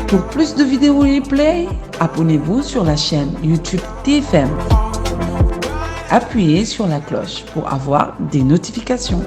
Pour plus de vidéos replay, abonnez-vous sur la chaîne YouTube TFM. Appuyez sur la cloche pour avoir des notifications.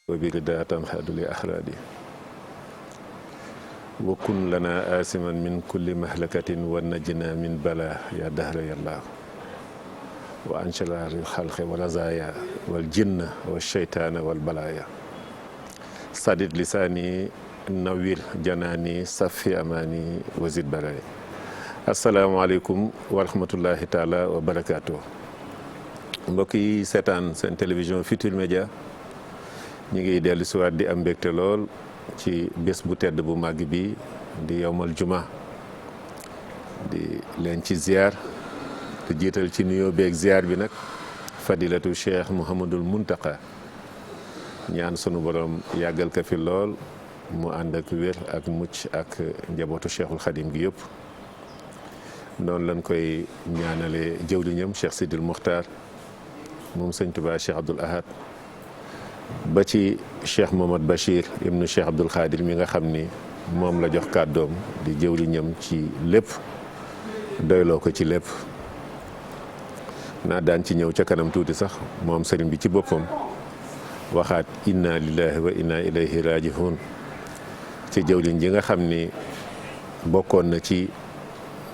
وبرداء تنحد لأحرادي وكن لنا آسما من كل مهلكة ونجنا من بلاء يا دهر يا الله وأنشل الخلق والرزايا والجن والشيطان والبلايا سدد لساني نوير جناني صفي أماني وزد بلاي السلام عليكم ورحمة الله تعالى وبركاته mbokki seetaan seen télévision Futurs Médias ñu ngi dellu si waat di am mbégte lool ci bés bu tedd bu màgg bi di yowmal juma di leen ci ziar te jiital ci nuyoo beeg ziar bi nag fadilatu cheikh Mouhamadul Muntaqa ñaan sunu borom yàggal ko fi lool mu ànd ak wér ak mucc ak njabootu cheikhul xadim gi yëpp noonu lañ koy ñaanale jëwriñam cheikh Sidil Muxtaar moom sëñ Tuubaa cheikh Abdoul Ahad ba ci cheikh Mohamad Bachir ibnu cheikh Abdoul Khadir mi nga xam ni moom la jox kàddoom di jëwriñam ci lépp doyloo ko ci lépp naa daan ci ñëw ca kanam tuuti sax moom sëriñ bi ci boppam waxaat inna lillahi wa inna ilayhi raji'un ci jëwriñ ji nga xam ni bokkoon na ci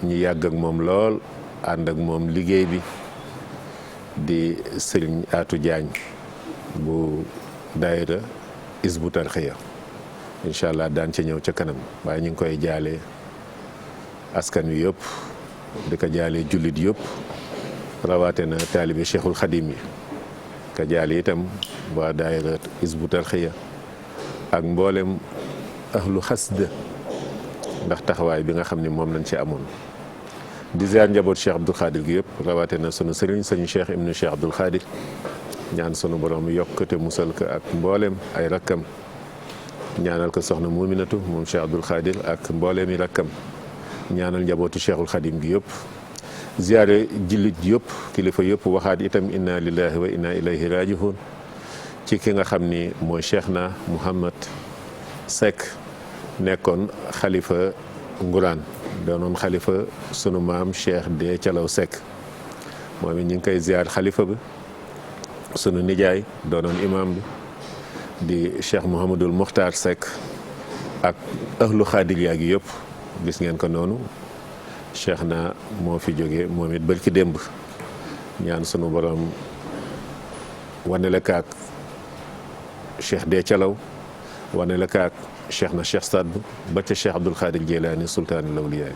ñu yàgg ak moom lool ànd ak moom liggéey bi di sëriñ Atou Diagne bu daayira Hizbut Tarqiyyah incha allah daan ca ñëw ca kanam waaye ñu ngi koy jaale askan wi yëpp di ko jaale jullit yëpp rawaate na taalibe Cheikhul Khadim yi ka jaale itam waa daayira Hizbut Tarqiyyah ak mboolem ahlu xasda ndax taxawaay bi nga xam ne moom lañ ci amoon di ziar njaboot Cheikh Abdoul Khadir gi yëpp rawaate na sunu sëriñ sëñ Cheikh ibnu Cheikh Abdoul Khadir ñaan sunu borom yokkate musal ko ak mboolem ay rakkam ñaanal ko soxna Muminatu moom Cheikh Abdoul Khadir ak mboolem yi rakkam ñaanal njabootu Cheikhul Khadim gi yëpp ziare jullit yëpp kilifa yëpp waxaat itam inna lillahi wa inna ilayhi raji'un ci ki nga xam ni mooy Cheikh na Mouhamad Seck nekkoon xalifa Nguraan doonoon xalifa sunu maam Cheikh de Calaw Seck moom it ñu ngi koy ziar xalifa bi sunu nijaay doonoon imam bi di Cheikh Mouhamadul Muxtaar Seck ak ahlu xaadiriya gi yëpp gis ngeen ko noonu Cheikh na moo fi jóge moom it bërki démb ñaan sunu borom wane la kaak Cheikh de Calaw wane la kaak cheikh na cheikh Saad ba ca cheikh Abdoul Khadir Jeylaani sultaanul awliyaa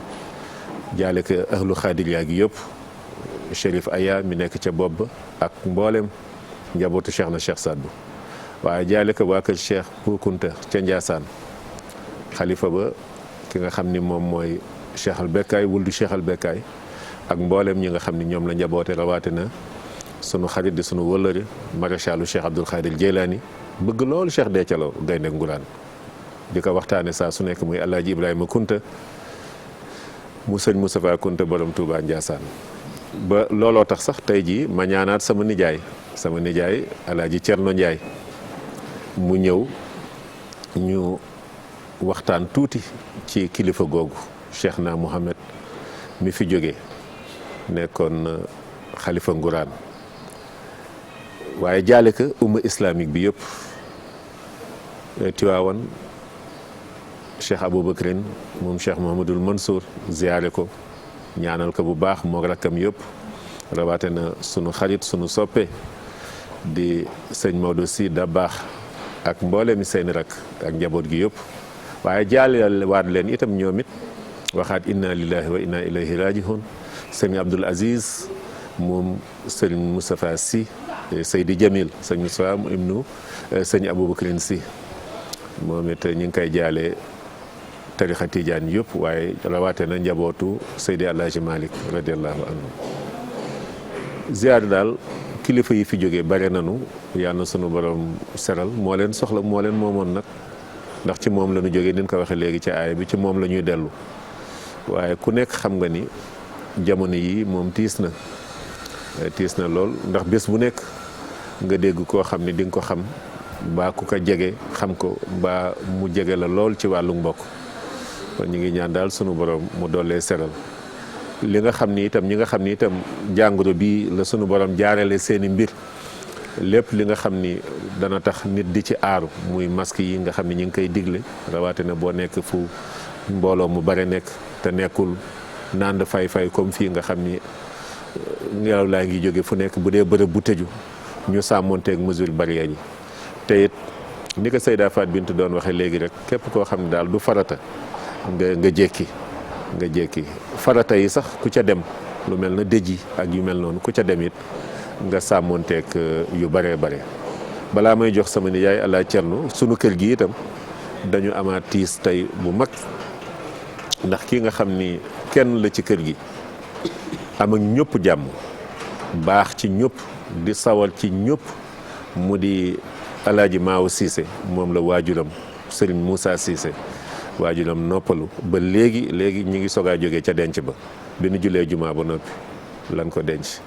jaale ko ahlu xaadiriya gi yëpp Chérif Aya mi nekk ca bopp ba ak mboolem njabootu cheikh na cheikh Saad waaye jaale ko waa kër cheikh Bou Kounta ca Njaasaan xalifa ba ki nga xam ni moom mooy cheikh al Bekkaay wuldu cheikh al Bekkaay ak mboolem ñi nga xam ni ñoom la njaboote rawaate na sunu xarit di sunu wëllëre maréchalu cheikh Abdoul Khadir Jeylaani bëgg loolu cheikh de Calaw gaynde Nguraan di ko waxtaane saa su nekk muy Alaaji Ibrahima Kunta mu sëñ Moustapha Kunta borom Touba Ndiassane ba looloo tax sax tey jii ma ñaanaat sama nijaay Alaaji Cerno Njaay mu ñëw ñu waxtaan tuuti ci kilifa googu Cheikh na Mouhamed mi fi jóge nekkoon xalifa Nguraan waaye jaale ko umma islamique bi yëpp Tiwaawan cheikh Aboubacrin moom cheikh Mouhamadul Mansour ziyaare ko ñaanal ko bu baax moo rakkam yëpp rawaate na sunu xarit sunu soppe di sëñ Maodo Sy Dabakh ak mboolemi seen rak ak njaboot gi yëpp waaye jaale waat leen itam ñoom it waxaat inna lillahi wa inna ilayhi raji'un sëñ Abdoul Aziz moom sëñ Moustapha Sy Seydi Jamil sëñ Moustapha ibnu sëñ Aboubacrin Sy moom it ñu ngi koy jaale tarixa tijaan yëpp waaye rawaate na njabootu Seydi Alaaji Malick radiallahu anhu. ziar daal kilifa yi fi jógee bare nanu yàlla na sunu borom seral moo leen soxla moo leen moomoon nag ndax ci moom la ñu jógee ni ñu ko waxee léegi ci aaya bi ci moom la ñuy dellu waaye ku nekk xam nga ni jamono yi moom tiis na lool ndax bés bu nekk nga dégg koo xam ni di nga ko xam mbaa ku ko jege xam ko mbaa mu jege la lool ci wàllu mbokk kon ñu ngi ñaan daal sunu borom mu dollee seral li nga xam ni itam ñi nga xam ni itam jàngoro bi la sunu borom jaarale seeni mbir lépp li nga xam ni dana tax nit di ci aaru muy masque yi nga xam ni ñu ngi koy digle rawatina boo nekk fu mbooloo mu bare nekk te nekkul nand fay comme fii nga xam ni ngelaw laa ngi jóge fu nekk bu dee bërëb bu tëju ñu sàmmonteeg mesure barrière yi te it ni ko Seyda Faat Bintu doon waxee léegi rek képp koo xam ne daal du farata nga jékki farata yi sax ku ca dem lu mel na dëj yi ak yu mel noonu ku ca dem it nga sàmmonteeg yu bare balaa may jox sama nijaay Alla Cerno sunu kër gi itam dañu amaat tiis tey bu mag ndax ki nga xam ni kenn la ci kër gi am ak ñëpp jàmm baax ci ñëpp di sawar ci ñëpp mu di Alaaji Maawo Cissé moom la waajuram Serigne Moussa Cissé waajuram noppalu ba léegi ñi ngi sogaa jógee ca denc ba bi nu julee jumaa ba noppi lan ko denc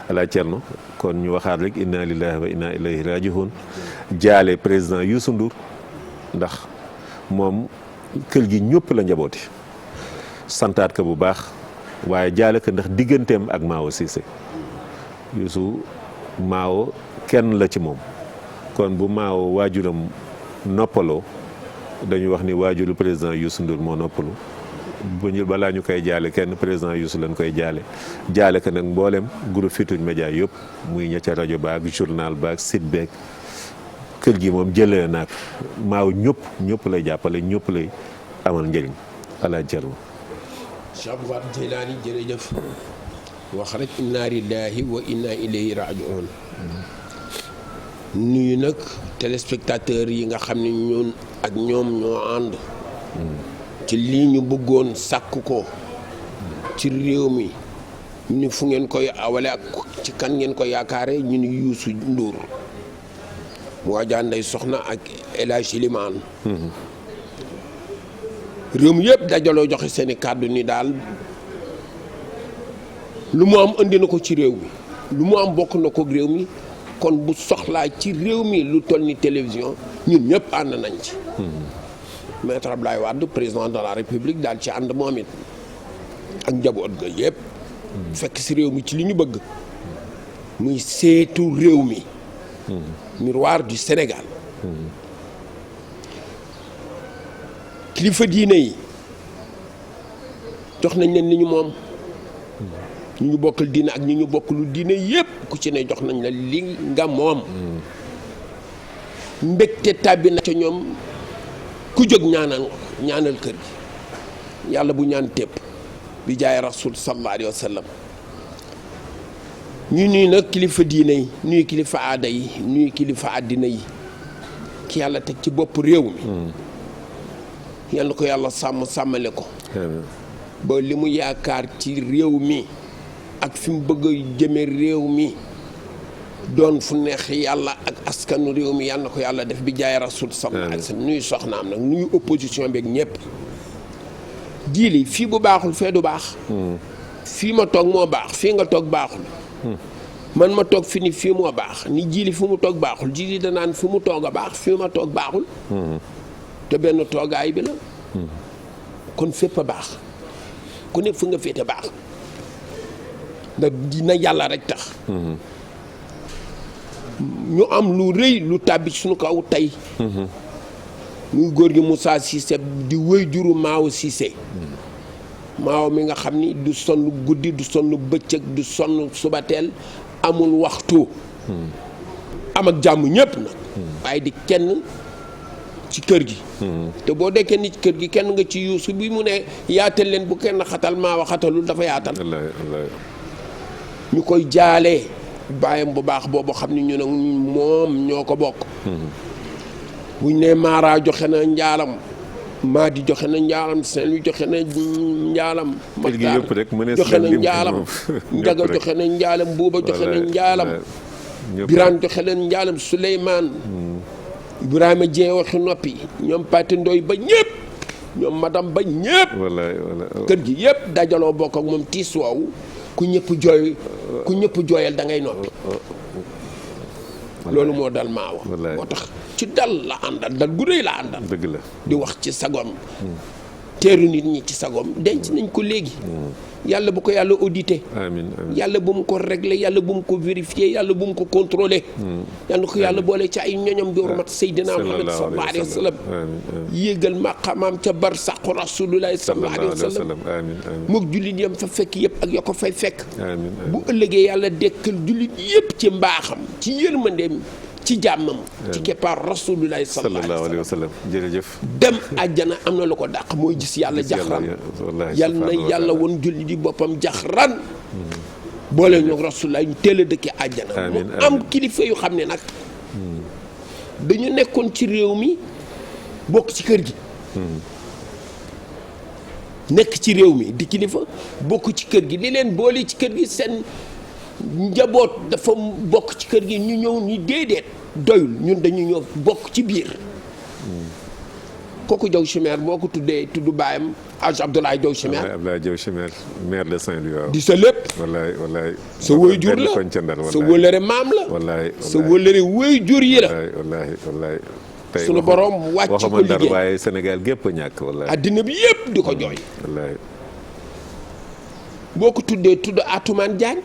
Alla Cerno kon ñu waxaat rek inna lillahi wa inna ilayhi raji'un jaale président Youssou Ndour ndax moom kër gi ñëpp la njabooti santaat ko bu baax waaye jaale ko ndax digganteem ak Maawo Cissé Youssou Maawo kenn la ci moom kon bu Maawo waajuram noppaloo dañu wax ni waajuru président Youssou Ndour moo noppalu balaa ñu koy jaale kenn président Youssou lañ koy jaale ko nag mboolem groupe Futurs Médias yëpp muy ña ca rajo baak journal baak site beek kër gi moom jëlee naag Maawo ñëpp lay jàppale ñëpp lay amal njëriñ ala jarma Cheikh Abdou Jeylaani jërëjëf wax rek inna lillahi wa inna ilayhi raji'un nuyu nag téléspectateurs yi nga xam ne ñun ak ñoom ñoo ànd ci lii ñu bëggoon sàkk ko ci réew mi ñu ni fu ngeen koy awale ak ci kan ngeen ko yaakaare ñu ni Youssou Ndour mu waajaa Ndey Soxna ak El Hadji Limaan réew mi yëpp dajaloo joxe seeni kàddu ni daal lu mu am indi na ko ci réew mi lu mu am bokk na ko réew mi kon bu soxlaa ci réew mi lu toll ni télévision ñun ñëpp ànd nañ ci maître Abdoulaye Wade président de la république daal ci ànd moom it ak njaboot ga yëpp fekk si réew mi ci li ñu bëgg muy seetu réew mi miroir du Sénégal kilifa diine yi jox nañ leen li ñu moom ñu ñu bokkal diine ak ñu ñu bokkalu diine yépp ku ci ne jox nañ la li nga moom mbégte tàbbi na ca ñoom ku jóg ñaanal kër gi yàlla bu ñaan tépp bi jaay rasul sallallahu alayhi wa sallam ñu nuy nag kilifa diine yi nuy kilifa aada yi nuy kilifa àddina yi ki yàlla teg ci bopp réew mi yal na ko yàlla sàmmale ko ba li mu yaakaar ci réew mi ak fi mu bëgg a jëme réew mi doon fu neex yàlla ak askanu réew mi yal na ko yàlla def bi jaay rasul sallallahu alayhi wa sallam nuyu soxnaam nag nuyu opposition beeg ñëpp jiili fii bu baaxul fee du baax fii ma toog moo baax fii nga toog baaxul man ma toog fi ni fii moo baax ni jiili fi mu toog baaxul jiili danaan fi mu toog a baax fii ma toog baaxul te benn toogaay bi la kon fépp a baax ku ne fu nga féete baax ndax dina yàlla rek tax ñu am lu rëy lu tàbbi suñu kaw tey muy góor gi Moussa Cissé di wëy juru Maawo Cissé Maawo mi nga xam ni du sonn guddi du sonn bëccëg du sonn subateel amul waxtu am ak jàmm ñépp nag waaye di kenn ci kër gi te boo dekkee ni ci kër gi kenn nga ci Youssou bi mu ne yaatal leen bu kenn xatal Maawo xatalul dafa yaatal ñu koy jaalee bàyyam bu baax boobu xam ni ñu ne moom ñoo ko bokk buñ ne Mara joxe na njaalam maa di joxe na njaalam seen wi joxe na njaalam Maxtaar joxe na njaalam Njaga joxe na njaalam Buuba joxe na njaalam Biraan joxe na njaalam Suleymaan Ibrahima Dieng waxi noppi ñoom Pate Ndoy ba ñëpp ñoom madame ba ñëpp kër gi yëpp dajaloo bokk ak moom tiis woowu ku ñëpp jooyal da ngay noppi loolu moo dal maawa moo tax ci dal la àndal dal gu rëy la àndal dëgg la di wax ci sagom teeru nit ñi ci sagom denc nañ ko léegi yàlla bu ko yàlla audité amiin yàlla bu mu ko réglé yàlla bu mu ko vérifié yàlla bu mu ko contrôlé yàlla ko yàlla boole ci ay ñoñam bi hurmat Seydina Muhammad sallallahu alayhi wa sallam yéegal maqamaam ca bar saqu rasulullahi sallallahu alayhi wa sallam mook jullit yam fa fekk yëpp ak ya ko fay fekk bu ëllëgee yàlla dekkal jullit yëpp ci mbaaxam ci yërmandeem ci jàmmam ci keppaar rasulullahi sallallahu alayhi wa sallam jërëjëf dem àjjana am na lu ko dàq mooy gis yàlla jaxran yal na yàlla woon julli di boppam jaxran boole ñoo rasulullahi ñu teel a dëkke àjjana mu am kilifa yu xam ne nag dañu nekkoon ci réew mi bokk ci kër gi nekk ci réew mi di kilifa bokk ci kër gi li leen boole ci kër gi seen njaboot dafa bokk ci kër gi ñu ñëw ni déedéet doyul ñun dañu ñëw bokk ci biir kooku Diaw Chimère boo ko tuddee tudd baayam Hadj Abdoulaye Diaw Chimère Abdoulaye Diaw Chimère maire de Saint-Louis waaw di sa lépp wallaay sa waajur la sa wëllëre maam la wallaay sa wëllëre waajur yi la wallaay tey sunu borom wàcc ko liggéey waaye Sénégal gépp a ñàkk wallaay addina bi yëpp di ko jooy wallaay boo ko tuddee tudd Atoumane Diagne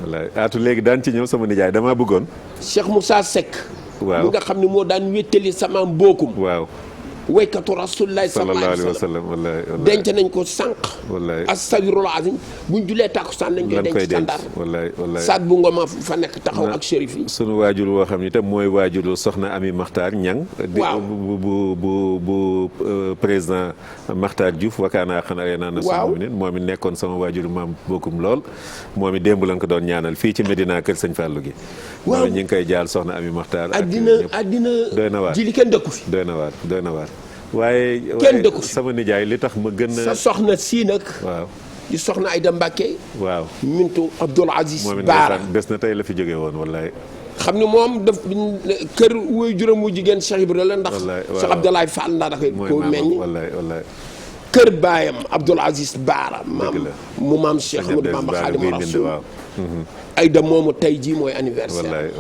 wallaay Atou léegi daan ci ñëw sama nijaay damaa bëggoon Cheikh Moussa Seck waaw mi nga xam ne moo daan wéttali sama mbookum waaw waykatu rasulillahi sallallahu alayhi wa sallam wallaay denc nañ ko sànq wallaay astagfirullah azim buñ julee tàkkusaan nañ koy denc ca Ndar wallaay saat bu ngoma fa nekk taxaw ak shérif yi sunu waajur woo xam ne itam mooy waajuru soxna Ami Makhtar Niang waaw bu président Makhtar Diouf wakaanaa xanaa reenaa na sunu nit moom it nekkoon sama waajuru maam bokkum lool moom it démb lañ ko doon ñaanal fii ci Medina kër Sëñ Fallou gi waaw ñu ngi koy jaal soxna Ami Makhtar addina doy na waar ji li kenn dëkku fi doy na waar waaye kenn dëkku fi sama nijaay li tax ma gën a sa soxna sii nag waaw di soxna Ayda Mbacke waaw mintu Abdoul Aziz moom Baara bés na tey la fi jógee woon wallaay xam ne moom daf kër woy juróom wu jigéen Cheikh Ibra la ndax Cheikh Abdoulaye Fall ndax dafay ko meññ wallaay kër baayam Abdoul Aziz Baara maam Cheikh Ahmadou Bamba Khadimu Rasul Ayda moomu tey jii mooy anniversaire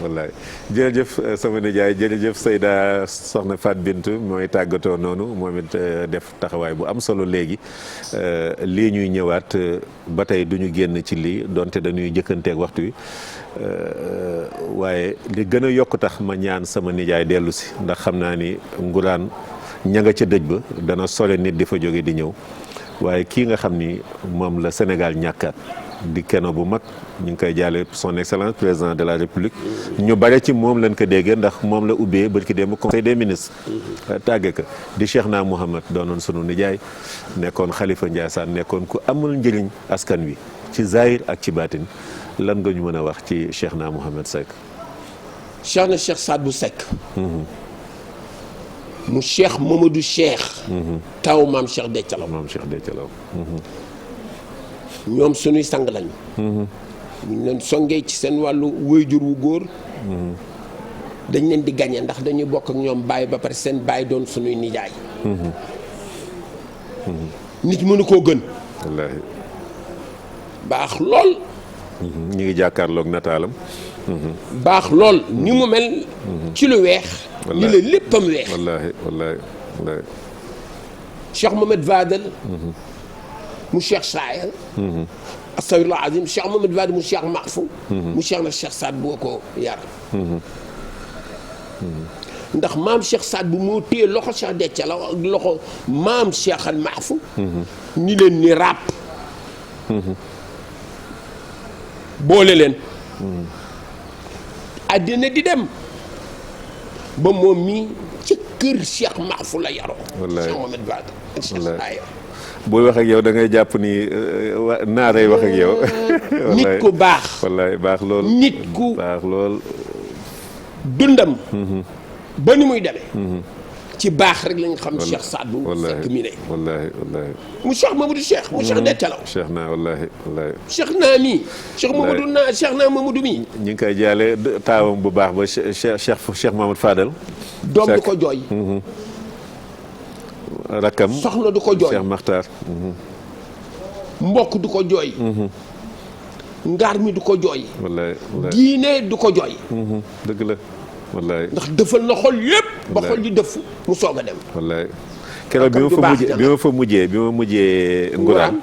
wallaay jërëjëf sama nijaay jërëjëf Seyda soxna Fat Bintou mooy tàggatoo noonu moom it def taxawaay bu am solo léegi lii ñuy ñëwaat ba tey duñu génn ci lii donte dañuy jëkkanteeg waxtu wi waaye li gën a yokk tax ma ñaan sama nijaay dellu si ndax xam naa ni nguraan ña nga ca dëj ba dana sore nit di fa jóge di ñëw waaye kii nga xam ni moom la Sénégal ñàkkaat di keno bu mag ñu ngi koy jaale son excellence président de la république ñu bare ci moom lañ ko déggee ndax moom la ubbee barki démb conseil des ministres tàgge ko di Cheikhna Mouhamad doonoon sunu nijaay nekkoon xalifa Ndiassane nekkoon ku amul njëriñ askan wi ci zahir ak ci baatin lan nga ñu mën a wax ci Cheikhna Mouhamad Seck Cheikhna Cheikh Sadbou Seck mu Cheikh Mamadou Cheikh taw maam Cheikh Dethialaw ñoom suñuy sang lañu buñ leen songee ci seen wàllu waajur wu góor dañ leen di gañe ndax dañuy bokk ak ñoom baay ba pare seen baay doon suñuy nijaay nit mënu koo gën wallaahi baax lool ñu ngi jàkkaarloog nataalam baax lool ni mu mel ci lu weex ni la léppam weex wallaahi Cheikh Mohamed Vadel mu Cheikh Saaya astagfirullah azim Cheikh Mohamed Vadel mu Cheikh Mahfou mu Cheikh na Cheikh Saad boo ko yar ndax maam Cheikh Saad bu moo téye loxo Cheikh Dethialaw ak loxo maam Cheikh al Mahfou ni leen ni ràpp boole leen àddina di dem ba moom mi ci kër Cheikh Mahfou la yaroo Cheikh Mohamed Vadel ak Cheikh Saaya booy wax ak yow da ngay jàpp ni naaray wax ak yow nit ku baax wallaay baax lool nit ku baax lool dundam ba ni muy demee ci baax rek lañ xam Cheikh Sadou Seck mi ne. wallaahi mu Cheikh Mamadou Cheikh. mu Cheikh Dethialaw. Cheikh naa wallaahi. Cheikh naa mii. Cheikh Mamadou naa Cheikh naa Mamadou mii. ñu ngi koy jaale taawam bu baax ba Cheikh Mamadou Fadal. doom du ko jooy. rakkam soxna du ko jooy. Cheikh Makhtar. mbokk du ko jooy. ngaar mi du ko jooy. wallaahi diine du ko jooy. dëgg la wallaahi. ndax dëfal na xol yépp ba xol yi dëfu mu soog a dem. wallaahi keroog bi ma mujjee Nguraan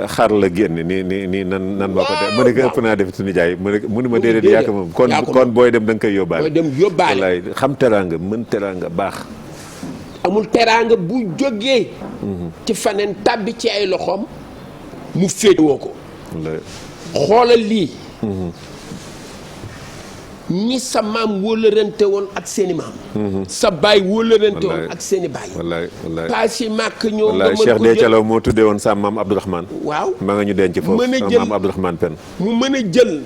xar la génn nii nan ma ko def ma ne ko ëpp naa def suñu jaay mu ne ma déedéet yaa ko moom kon booy dem da nga koy yóbbaale. wallaahi xam teraanga mën teraanga baax. amul teraanga bu jógee. ci faneen tàbbi ci ay loxoom mu féetewoo ko. xoolal lii. ñi sa maam wóolërante woon ak seeni maam. sa baay wóolërante woon ak seeni baay. wallaay paas yi màkk ñëw nga mën ko Cheikh Dethialaw moo tuddee woon sa maam Abdourahmane. waaw ma nga ñu denc foofu mën a sa jël maam Abdourahmane Pen. mu mën a jël.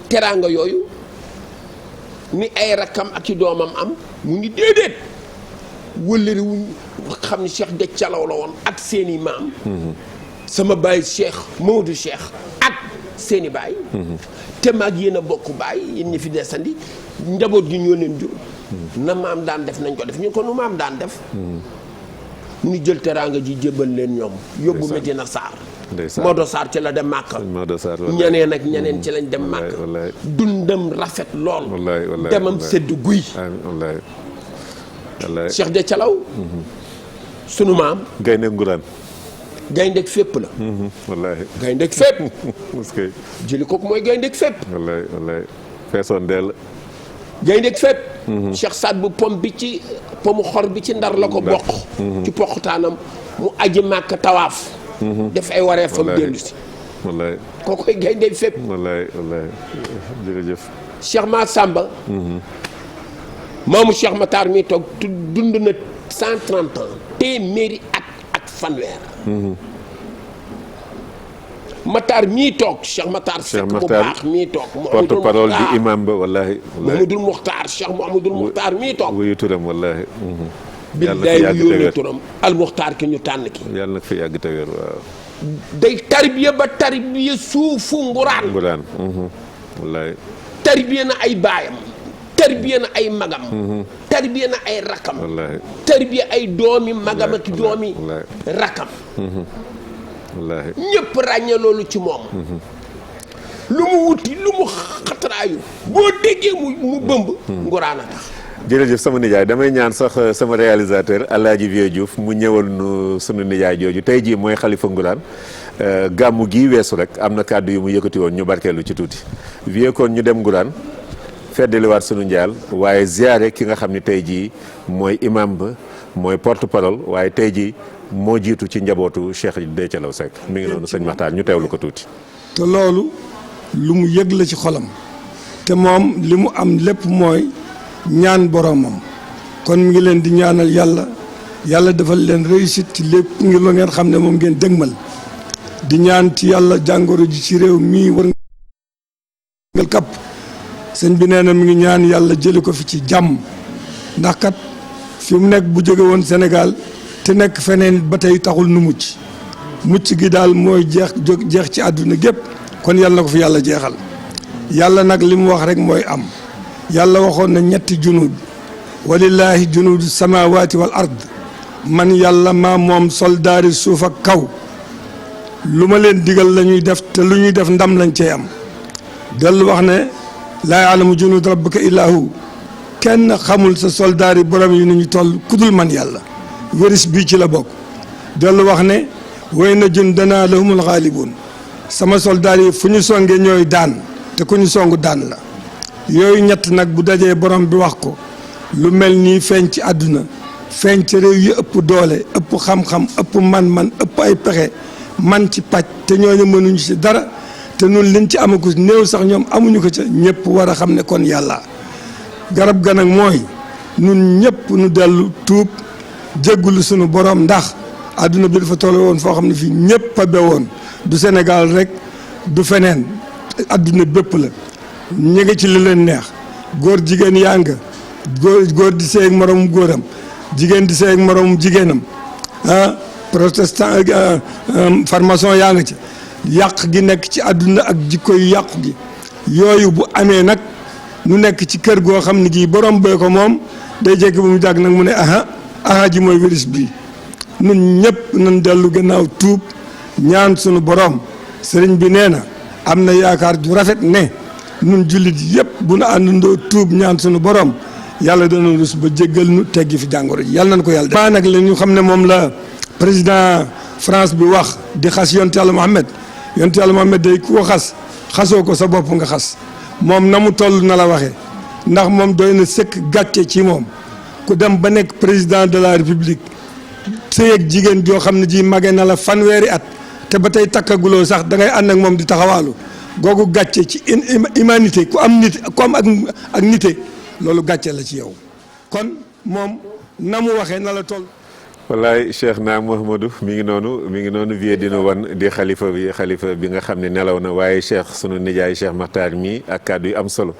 teraanga yooyu ni ay rakkam ak i doomam am mu ni déedéet wëllëri wuñ xam ni Cheikh Dethialaw la woon ak seeni maam. sama baay Cheikh Mamadou Cheikh ak seeni baay. te maag yéen a bokk baay yéen ñi fi desandi njaboot gi ñoo leen jur. na maam daan def nañ ko def ñu ko nu maam daan def. mu ni jël teraanga ji jébbal leen ñoom. yóbbu Medina Sarr. Maodo Sarr ci la dem Màkka. ñeneen ak ñeneen ci lañ dem Màkka. dundam rafet lool. demam sedd guy. Cheikh Dethialaw. sunu maam. Gaynde Nguraan. gayndeeg fépp la. wallaahi. gayndeeg fépp. parce que. jëli kooku mooy gayndeeg fépp. wallaahi feesoon dell. gayndeeg fépp. Cheikh Saad bu pom bi ci pomu xor bi ci ndar la ko bokk. ci poqutaanam mu aji màkk tawaaf. def ay waree fam dellu si. wallaahi. kookoy gayndeeg fépp. wallaahi jërëjëf. Cheikh Massamba. maamu Cheikh Matar mi toog dund na 130 ans. téeméeri at ak fanweer. Matar mii toog Cheikh Matar Seck bu baax mii toog. porte parole di imam ba wallaahi. Mouhamadoul Moukhtar Cheikh Mouhamadoul Moukhtar mii toog. wuyu turam wallaahi. billaay wuyu turam al Moukhtar ki ñu tànn ki. yàlla na fi yàgg te wér waaw. day tarbiya ba tarbiya suufu Nguraan. wallaahi. tarbiya na ay baayam. tarbiya na ay magam. tarbiya na ay rakam. wallaahi. tarbiya ay doomi magam ak doomi rakam. wallaahi. ñëpp ràññee loolu ci moom. lu mu wuti lu mu xataraayu boo déggee mu bëmb. Nguraan a tax. jërëjëf sama nijaay damay ñaan sax sama réalisateur Alaaji Vieux Diouf mu ñëwal nu sunu nijaay jooju tey jii mooy xalifa Nguraan gàmmu gii weesu rek am na kàddu yu mu yëkkati woon ñu barkeelu ci tuuti Vieux kon ñu dem Nguraan feddaliwaat sunu njaal waaye ziyaare ki nga xam ne tey jii mooy imam ba mooy porte parole waaye tey jii moo jiitu ci njabootu Cheikh Dethialaw Seck mi ngi noonu sëñ Maxtaar ñu teewlu ko tuuti. te loolu lu mu yëg la ci xolam te moom li mu am lépp mooy ñaan boromam kon mi ngi leen di ñaanal yàlla defal leen réussite ci lépp ngir la ngeen xam ne moom ngeen dëgmal di ñaan ci yàlla jàngoro ji ci réew mii war ngal kapp sëñ bi nee na mi ngi ñaan yàlla jëli ko fi ci jàmm ndax kat fi mu nekk bu jóge woon Sénégal te nekk feneen ba tey taxul nu mucc gi daal mooy jeex ci àdduna gépp kon yàlla na ko fi yàlla jeexal yàlla nag li mu wax rek mooy am yàlla waxoon na ñetti junuud walillaahi junuudu samaawaati wal ard man yàlla maa moom soldaari suuf ak kaw lu ma leen digal la ñuy def te lu ñuy def ndam lañ cey am dellu wax ne laa yaalamu junuud rabbika illaa hu kenn xamul sa soldaari borom yi ni ñu toll kudul man yàlla wéris bii ci la bokk dellu wax ne way na jundanaa lahumul xaalibuun sama soldaar yi fu ñu songee ñooy daan te ku ñu song daan la yooyu ñett nag bu dajee borom bi wax ko lu mel nii feeñ ci àdduna feeñ ci réew yi ëpp doole ëpp xam-xam ëpp man-man ëpp ay pexe man ci pàcc te ñooñu mënuñu ci dara te nun liñ ci amagu néew sax ñoom amuñu ko ca ñëpp war a xam ne kon yàlla garab ga nag mooy nun ñëpp nu dellu tuub jéggulu sunu borom ndax àdduna bi dafa toll woon foo xam ne fii ñëpp a bewoon du Sénégal rek du feneen àdduna bépp la ñu ngi ci li leen neex góor jigéen yaa nga góor di seeg moroom góoram jigéen di sëy ak moroomum jigéenam protestant formation yaa nga ci yàq gi nekk ci àdduna ak jikko yu yàqu gi yooyu bu amee nag nu nekk ci kër goo xam ne gii borom bee ko moom day jekki bu mu jàgg nag mu ne aha ji mooy virus bii nun ñëpp nañ dellu gannaaw tuub ñaan sunu borom sëriñ bi nee na am na yaakaar ju rafet ne nun jullit yëpp bu nu àndandoo tuub ñaan sunu borom yàlla dana rus ba jéggal nu teggi fi jàngoro ji yàlla nañ ko yàlla def. maa nag la ñu xam ne moom la président France bi wax di xas yonent yàlla Muhammad day ku ko xasoo ko sa bopp nga xas moom na mu toll na la waxee ndax moom doy na sëkk gàcce ci moom ku dem ba nekk président de la république sëy ak jigéen joo xam ne ji mage na la fanweeri at te ba tey takkaguloo sax da ngay ànd ak moom di taxawaalu googu gàcce ci humanité ku am nit ku am ak nité loolu gàcce la ci yow kon moom na mu waxee na la toll. wallaay Cheikh na Mouhamadou mi ngi noonu vie dina wan di xalifa bi nga xam ne nelaw na waaye Cheikh sunu nijaay Cheikh Makhtar mi ak kàddu yu am solo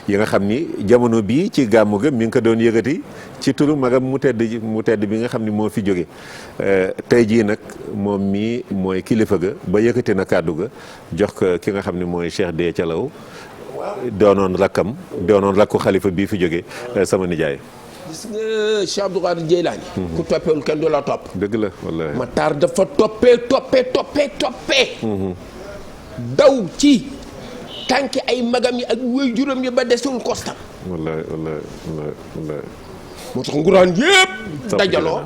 yi nga xam ni jamono bii ci gàmmu ga mi ngi ko doon yëkkati ci turu magam mu tedd bi nga xam ni moo fi jóge tey jii nag moom mii mooy kilifa ga ba yëkkati na kàddu ga jox ko ki nga xam ne mooy Cheikh Deye Thialaw doonoon rakku xalifa bii fi jóge sama nijaay. gis nga Cheikh Abdou Qadir Jeylaani ku toppewul kenn du la topp. dëgg la wallaahi. Matar dafa toppee daw ci tànki ay magam yi ak wéy juróom yi ba desul kostam. wallaahi. moo tax nguraan yëpp dajaloo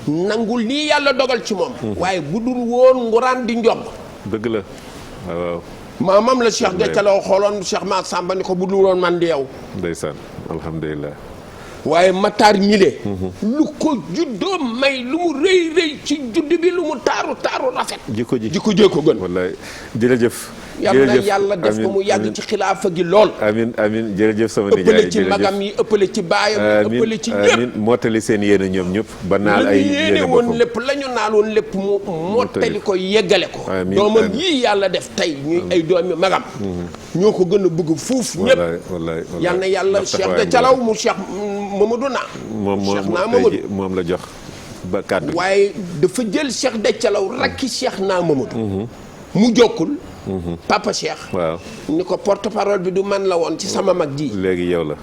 nangul lii yàlla dogal ci moom. waaye bu dul woon nguraan di njomb. dëgg la waaw. maamam la Cheikh Deye Thialaw xooloon Cheikh Ma Samba ni ko bu dul woon man di yow. ndeysaan alhamdulilah. waaye Matar ñile lu ko juddoo may lu mu rëy ci judd bi lu mu taaru rafet. jikko jee ko gën. wallaay jërëjëf. yàlla def ko mu yàgg ci xilaafa gi lool. amiin jërëjëf sama nijaay ëppale ci magam yi ëppale ci baayam yi ëppale ci ñëpp. amiin mottali seen yéene ñoom ñëpp. ba naal ay yéene woon lépp la ñu naal woon lépp mu mottali ko yeggale ko. doomam yii yàlla def tey ñuy ay doomi magam. ñoo ko gën a bëgg fuuf ñëpp. wallaay yal na yàlla Cheikh Deye Thialaw mu Cheikh Mamadou Naa. moom la jox ba kàddu. waaye dafa jël Cheikh Deye Thialaw rakki Cheikh Naa Mamadou. mu jokkul. papa Cheikh. waaw ni ko porte parole bi du man la woon ci sama mag ji. léegi yow la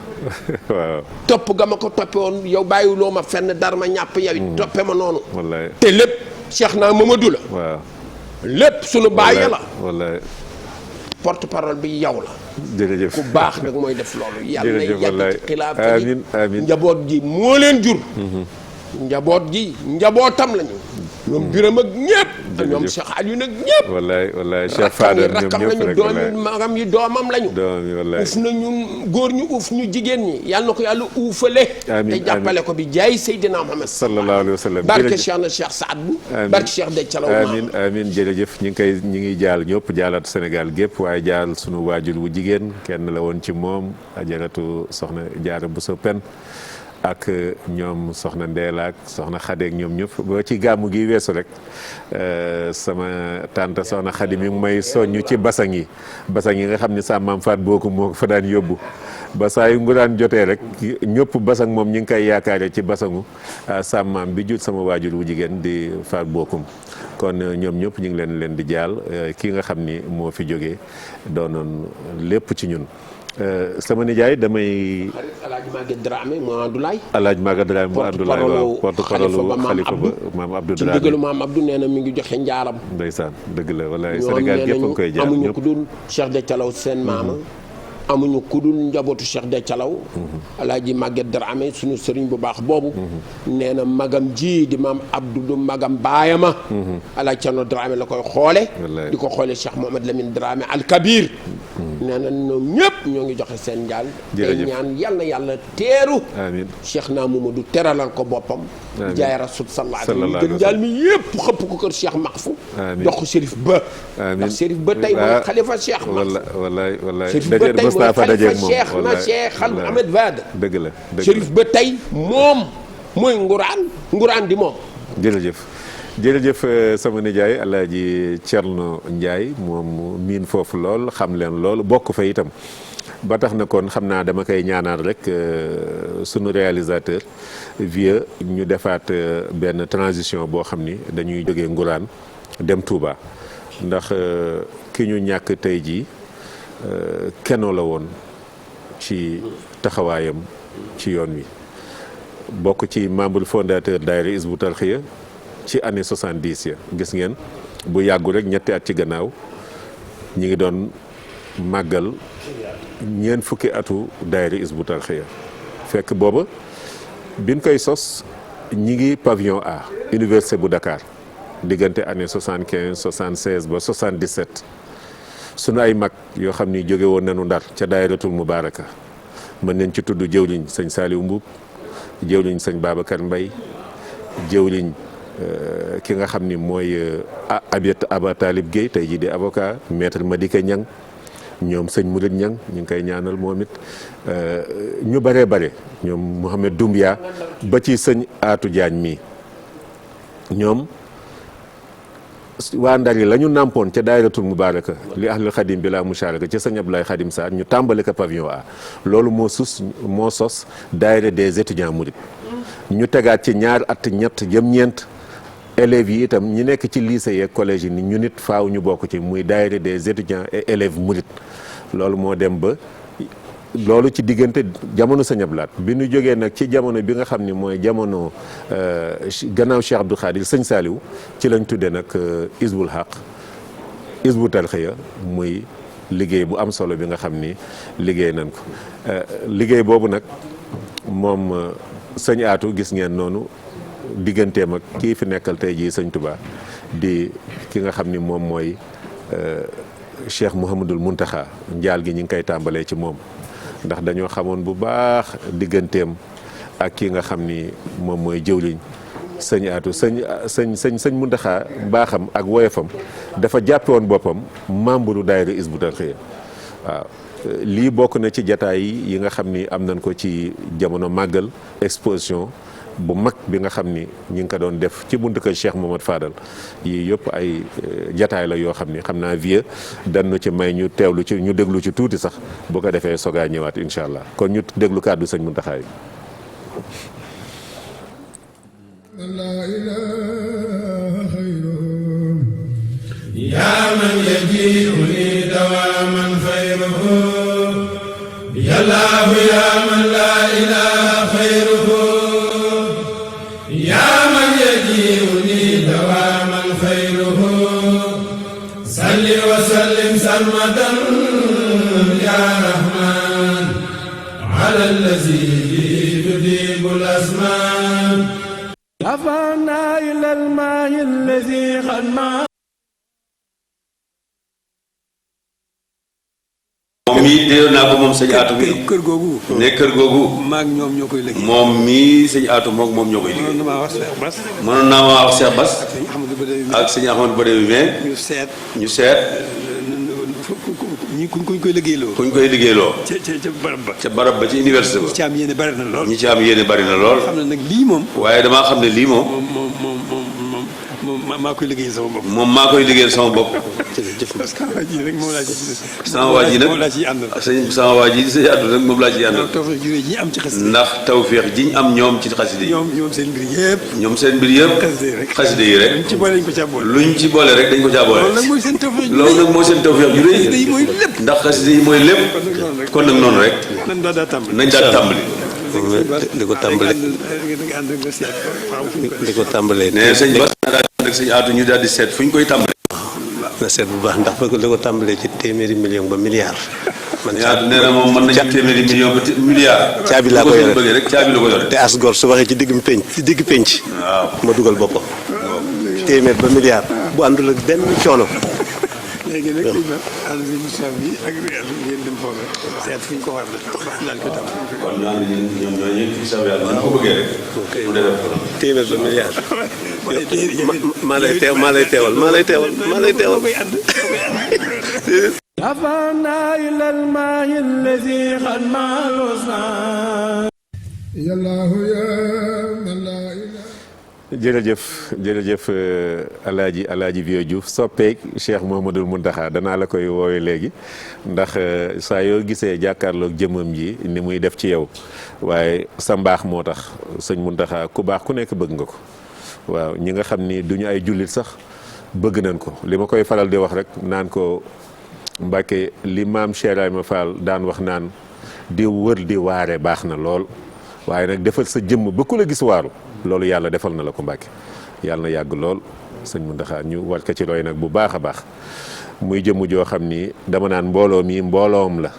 waaw. topp ga ma ko toppe woon yow bàyyiloo ma fenn dara ma ñàpp yow it toppe ma noonu. wallaay te lépp Cheikh Naa Mamadou la. waaw lépp sunu bàyyi la. wallaay porte parole bi yow la. jërëjëf ku baax nag mooy def loolu. yàlla yàgg ci xilaafa gi amiin njaboot gi moo leen jur. njaboot gi njabootam lañu. ñoom biram ak ñëpp. ñoom Cheikh Aliou nag ñëpp. wallaay Cheikh Fadal ñoom ñëpp rek doomi magam yi doomam lañu. wallaay uuf na ñun góor ñu uuf ñu jigéen ñi yàlla na ko yàlla uufale. te jàppale ko bi jaay Seydina Muhammad sallallahu alayhi wa sallam. barke Cheikh na Cheikh Saad bu. barke Cheikh Deye Thialaw. amiin jërëjëf ñu ngi jaal ñëpp jaalaat Sénégal gépp waaye jaal sunu waajur wu jigéen kenn la woon ci moom ajaratu soxna Jaara Buso Pen ak ñoom soxna Ndeela ak soxna Xade ak ñoom ñëpp ba ci gàmmu gi weesu rek sama tante soxna Xade mi ngi may soññu ci basang yi nga xam ni sa maam Faat Booku moo ko fa daan yóbbu ba saa yu ngu daan jotee rek ñëpp basang moom ñu ngi koy yaakaare ci basangu sa maam bi jut sama waajur wu jigéen di Faat Bookum kon ñoom ñëpp ñu ngi leen di jaal kii nga xam ni moo fi jógee doonoon lépp ci ñun. sama nijaay damay. Alaaji Maguette Dramé mu Abdoulaye. Alaaji Maguette Dramé mu Abdoulaye waaw porte-parole xalifa ba maam Abdou Dramé ci ndigalu maam Abdou nee na mi ngi joxe njaaram. ndeysaan dëgg la walaay Sénégal gépp a ngi koy jaar amuñu ku dul Cheikh Deye Thialaw seen maama. amuñu ku dul njabootu Cheikh Deye Thialaw. Alaaji Maguette Dramé suñu sëriñ bu baax boobu. nee na magam ji di maam Abdou du magam baayama. Alaaji Thierno Dramé la koy xoole. di ko xoole Cheikh Mohamed Lamine Dramé Al Kabir. nee na ñoom ñëpp ñoo ngi joxe seen njaal. jërëjëf te ñaan yàlla teeru. amiin Cheikh Naa Mamadou teralal ko boppam. amiin jaay rasul sallallahu alayhi wa sallam njaal mi yëpp xëpp ko kër Cheikh Maxfu. amiin jox ko Chérif Ba. amiin ndax Chérif Ba tey mooy xalifa Cheikh Maxfu. wallaay Chérif Ba tey mooy xalifa Cheikh na Cheikh Al Ahmed Wade. dëgg la Chérif Ba tey moom mooy nguraan di moom. jërëjëf sama nijaay Alaaji Cerno Njaay moom miin foofu lool xam leen lool bokk fa itam ba tax na kon xam naa dama koy ñaanal rek sunu réalisateur vieux ñu defaat benn transition boo xam ni dañuy jógee Ngourane dem Touba ndax ki ñu ñàkk tey jii kenoo la woon ci taxawaayam ci yoon wi bokk ci membre fondateur daayira Hizbut Tarqiyyah ci année 70 ya gis ngeen bu yàggu rek ñetti at ci gannaaw ñi ngi doon màggal ñeent fukki atu daayira Hizbut Tarqiyyah fekk booba biñ koy sos ñi ngi pavillon A université bu Dakar diggante année 75 76 ba 77 sunu ay mag yoo xam ni jóge woon nañu Ndar ca daayiratul Mubaaraka mën nañ ci tudd jëwliñ sëñ Saliou Mbuub jëwliñ sëñ Babacar Mbay jëwliñ ki nga xam ni mooy Aba Talib Guèye tey jii di avocat maître Madické Niang ñoom sëñ Mourid Niang ñu ngi koy ñaanal moom it ñu baree bare ñoom Mouhamed Doumbia ba ci sëñ Atou Diagne mii ñoom waa Ndar yi la ñu nàmpoon ca daayiratul Mubaaraka li ahlul xadim bi la musharaka ca sëñ Abdoulaye Khadim Sarr ñu tàmbali ko pavillon A loolu moo sos daayira des étudiants mourides ñu tegaat ci ñaar at ñett jëm ñeent élèves yi itam ñi nekk ci lycée yeeg collège yi ni ñu nit faaw ñu bokk ci muy daayira des étudiants et élèves mourides loolu moo dem ba loolu ci diggante jamono Sëñ Abdou Lahad bi ñu jógee nag ci jamono bi nga xam ni mooy jamono gannaaw Cheikh Abdou Khadir sëñ Saliou ci lañ tuddee nag Hizbul Haq Hizbut Tarqiyyah muy liggéey bu am solo bi nga xam ni liggéey nañ ko liggéey boobu nag moom sëñ Atou gis ngeen noonu digganteem ak kii fi nekkal tey jii sëñ Touba di ki nga xam ni moom mooy Cheikh Mouhamadul Mountakha njaal gi ñu ngi koy tàmbalee ci moom ndax dañoo xamoon bu baax digganteem ak ki nga xam ni moom mooy jëwliñ sëñ Atou sëñ Mountakha baaxam ak woyofam dafa jàppe woon boppam membre daayira Hizbut Tarqiyyah waaw lii bokk na ci jataay yi nga xam ni am nañ ko ci jamono màggal exposition bu mag bi nga xam ni ñi ngi ko doon def ci buntu kër Cheikh Mohamad Fadal yii yëpp ay jataay la yoo xam ni xam naa vieux dañu ci may ñu teewlu ci ñu déglu ci tuuti sax bu ko defee sogaa ñëwaat incha allah kon ñu déglu kàddu sëñ Mountakha yi. yaa man yaji'u li dawaaman xayruhu yallaahu yaa man laa ilaaha xayruhu yaa man yaji'u li dawaaman xayruhu salli wa sallim sarmadan yaa rahmaan ala allazi tudibul asmaan rafanaa ilal maa'i allazi qad moom mii delloo naa ko moom sëñ Atou mi kër googu ne kër googu maag ñoom ñoo koy liggéey moom mii sëñ Atou moom ñoo koy liggéey mënoon naa maa wax Cheikh Bass ak sëñ Ahmadou Badawi mais ñu seet kuñ koy liggéeyloo ca barab ba ci université ba ñi ci am yéene bari na lool ñi ci am yéene bari na lool xam ne nag lii moom waaye damaa xam ne lii moom maa koy liggéeyal sama bopp moom maa koy liggéeyal sama bopp parce que waa ji rek moom laa ci sama waa ji nag moom laa ciy àndal sama waa ji sëñ Atou nag moom laa ciy àndal tawfeex juré ji am ci xasida ndax tawfeex ji ñu am ñoom ci xasida yi ñoom seen mbir yëpp xasida yi rek luñ ci boole dañ ko caa boole luñ ci boole rek dañ ko caa boole loolu nag mooy seen tawfeex loolu nag mooy seen tawfeex ju rëy xasida yi mooy lépp ndax xasida yi mooy lépp kon nag noonu rek nañ daa tàmbali nañ daal tàmbali di ko tàmbale di ko tàmbalee ne sëñ Bass na daal ak sëñ Atou ñu daal di seet fu ñu koy tàmbale na seet bu baax ndax bëgg di ko tàmbalee ci téeméeri million ba milliard man nee na moom mën nañu téeméeri million ba milliard caabi laa ko yore bëggee rek caabi la ko yore te as gor su waxee ci digg penc waaw ma dugal boppam téeméer ba milliard bu àndul ak benn coono léegi nag ànd bi mission bi ak ngeen dem foofu seet fu ñu ko war a daal ko tàmbali kon ñoom ñooñu ci sa yàlla na ko bëggee rek mu defee ko téeméer ba milliard maa lay teewal رفعنا إلى الماء الذي قد مالوسنا يا الله يا من لا إله jërëjëf alaaji Vieux Diouf soppeek Cheikh Mouhamadoul Mountakha danaa la koy woowee léegi ndax saa yoo gisee jàkkaarloog jëmmam ji ni muy def ci yow waaye sa mbaax moo tax sëñ Mountakha ku baax ku nekk bëgg nga ko waaw ñi nga xam ni duñu ay jullit sax bëgg nañ ko li ma koy faral di wax rek naan ko Mbàkke li maam Cheikh Ibrahima Fall daan wax naan di wër di waare baax na lool waaye nag defal sa jëmm ba ku la gis waaru loolu yàlla defal na la ko Mbàkke yàlla na yàgg lool sëñ Mountakha ñu war ko ci roy nag bu baax a baax muy jëmm joo xam ni dama naan mbooloo mi mbooloom la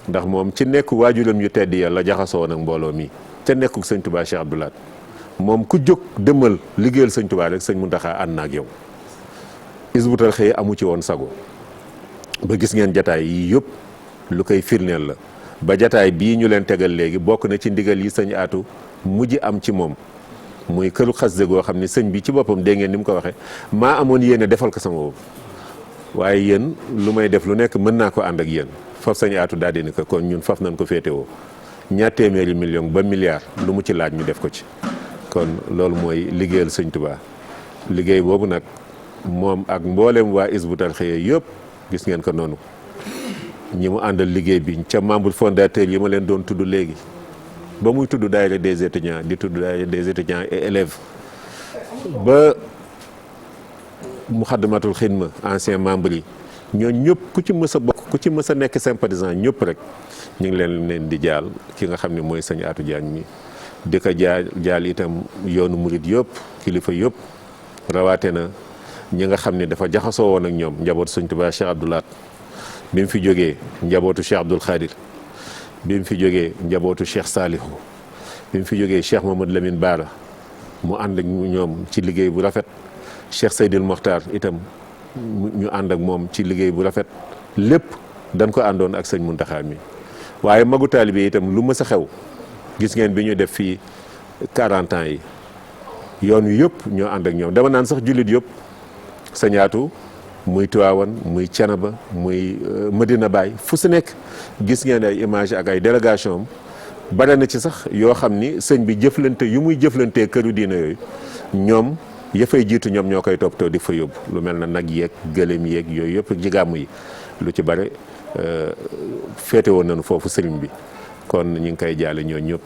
ndax moom ci nekk waajuram yu tedd ya la jaxasoo nag mbooloo mi te nekkul sëñ Touba Cheikh Abdou Lahad moom ku jóg dëmmal liggéeyal sëñ Touba rek sëñ Mountakha ànd na ak yow Hizbut Tarqiyyah amu ci woon sago ba gis ngeen jataay yi yëpp lu koy firneel la ba jataay bii ñu leen tegal léegi bokk na ci ndigal yi sëñ Aatu mujj am ci moom muy këru xasde goo xam ne sëñ bi ci boppam dégg ngeen ni mu ko waxee maa amoon yéene defal ko sama bopp waaye yéen lu may def lu nekk mën naa ko ànd ak yéen faf sëñ Aatu daal di ne ko kon ñun faf nañ ko féetewoo ñaar téeméeri million ba milliard lu mu ci laaj ñu def ko ci kon loolu mooy liggéeyal sëñ Tuubaa liggéey boobu nag moom ak mboolem waa Hizbut Tarqiyyah yëpp gis ngeen ko noonu ñi mu àndal liggéey bi ca membre fondateur yi ma leen doon tudd léegi ba muy tudd daayira des étudiants di tudd daayira des étudiants et élèves ba Muxaddamatul Xidma ancien membre yi ñoo ñëpp ku ci mës a bokk ku ci mës a nekk sympathisant ñëpp rek ñu ngi leen di jaal ki nga xam ne mooy sëñ Atou Diagne mi di ko jaal itam yoonu murit yëpp kilifa yëpp rawaate na ñi nga xam ne dafa jaxasoo woon ak ñoom njabootu sëñ Tuubaa Cheikh Abdou Lahad bi mu fi jógee njabootu Cheikh Abdoul Khadir bi mu fi jógee njabootu Cheikh Salihu bi mu fi jógee Cheikh Mamadou Lamine Bara mu ànd ak ñoom ci liggéey bu rafet Cheikh Seydil Mokhtar itam ñu ànd ak moom ci liggéey bu rafet lépp dañ ko àndoon ak sëñ Mountakha mi waaye magu taalibe itam lu mës a xew gis ngeen bi ñu def fii 40 ans yi yoon wi yëpp ñoo ànd ak ñoom dama naan sax jullit yëpp sëñ Atou muy Tiwaawan muy Thiénaba muy Medina Baye fu si nekk gis ngeen ay image ak ay délégation am bare na ci sax yoo xam ni sëñ bi jëflante yu muy jëflantee këru diina yooyu ñoom yëfay jiitu ñoom ñoo koy toppatoo di fa yóbbu lu mel na nag yeeg gëlëm yeeg yooyu yëpp ci gàmm yi lu ci bare féete woon nañu foofu sëriñ bi kon ñu ngi koy jaale ñoo ñëpp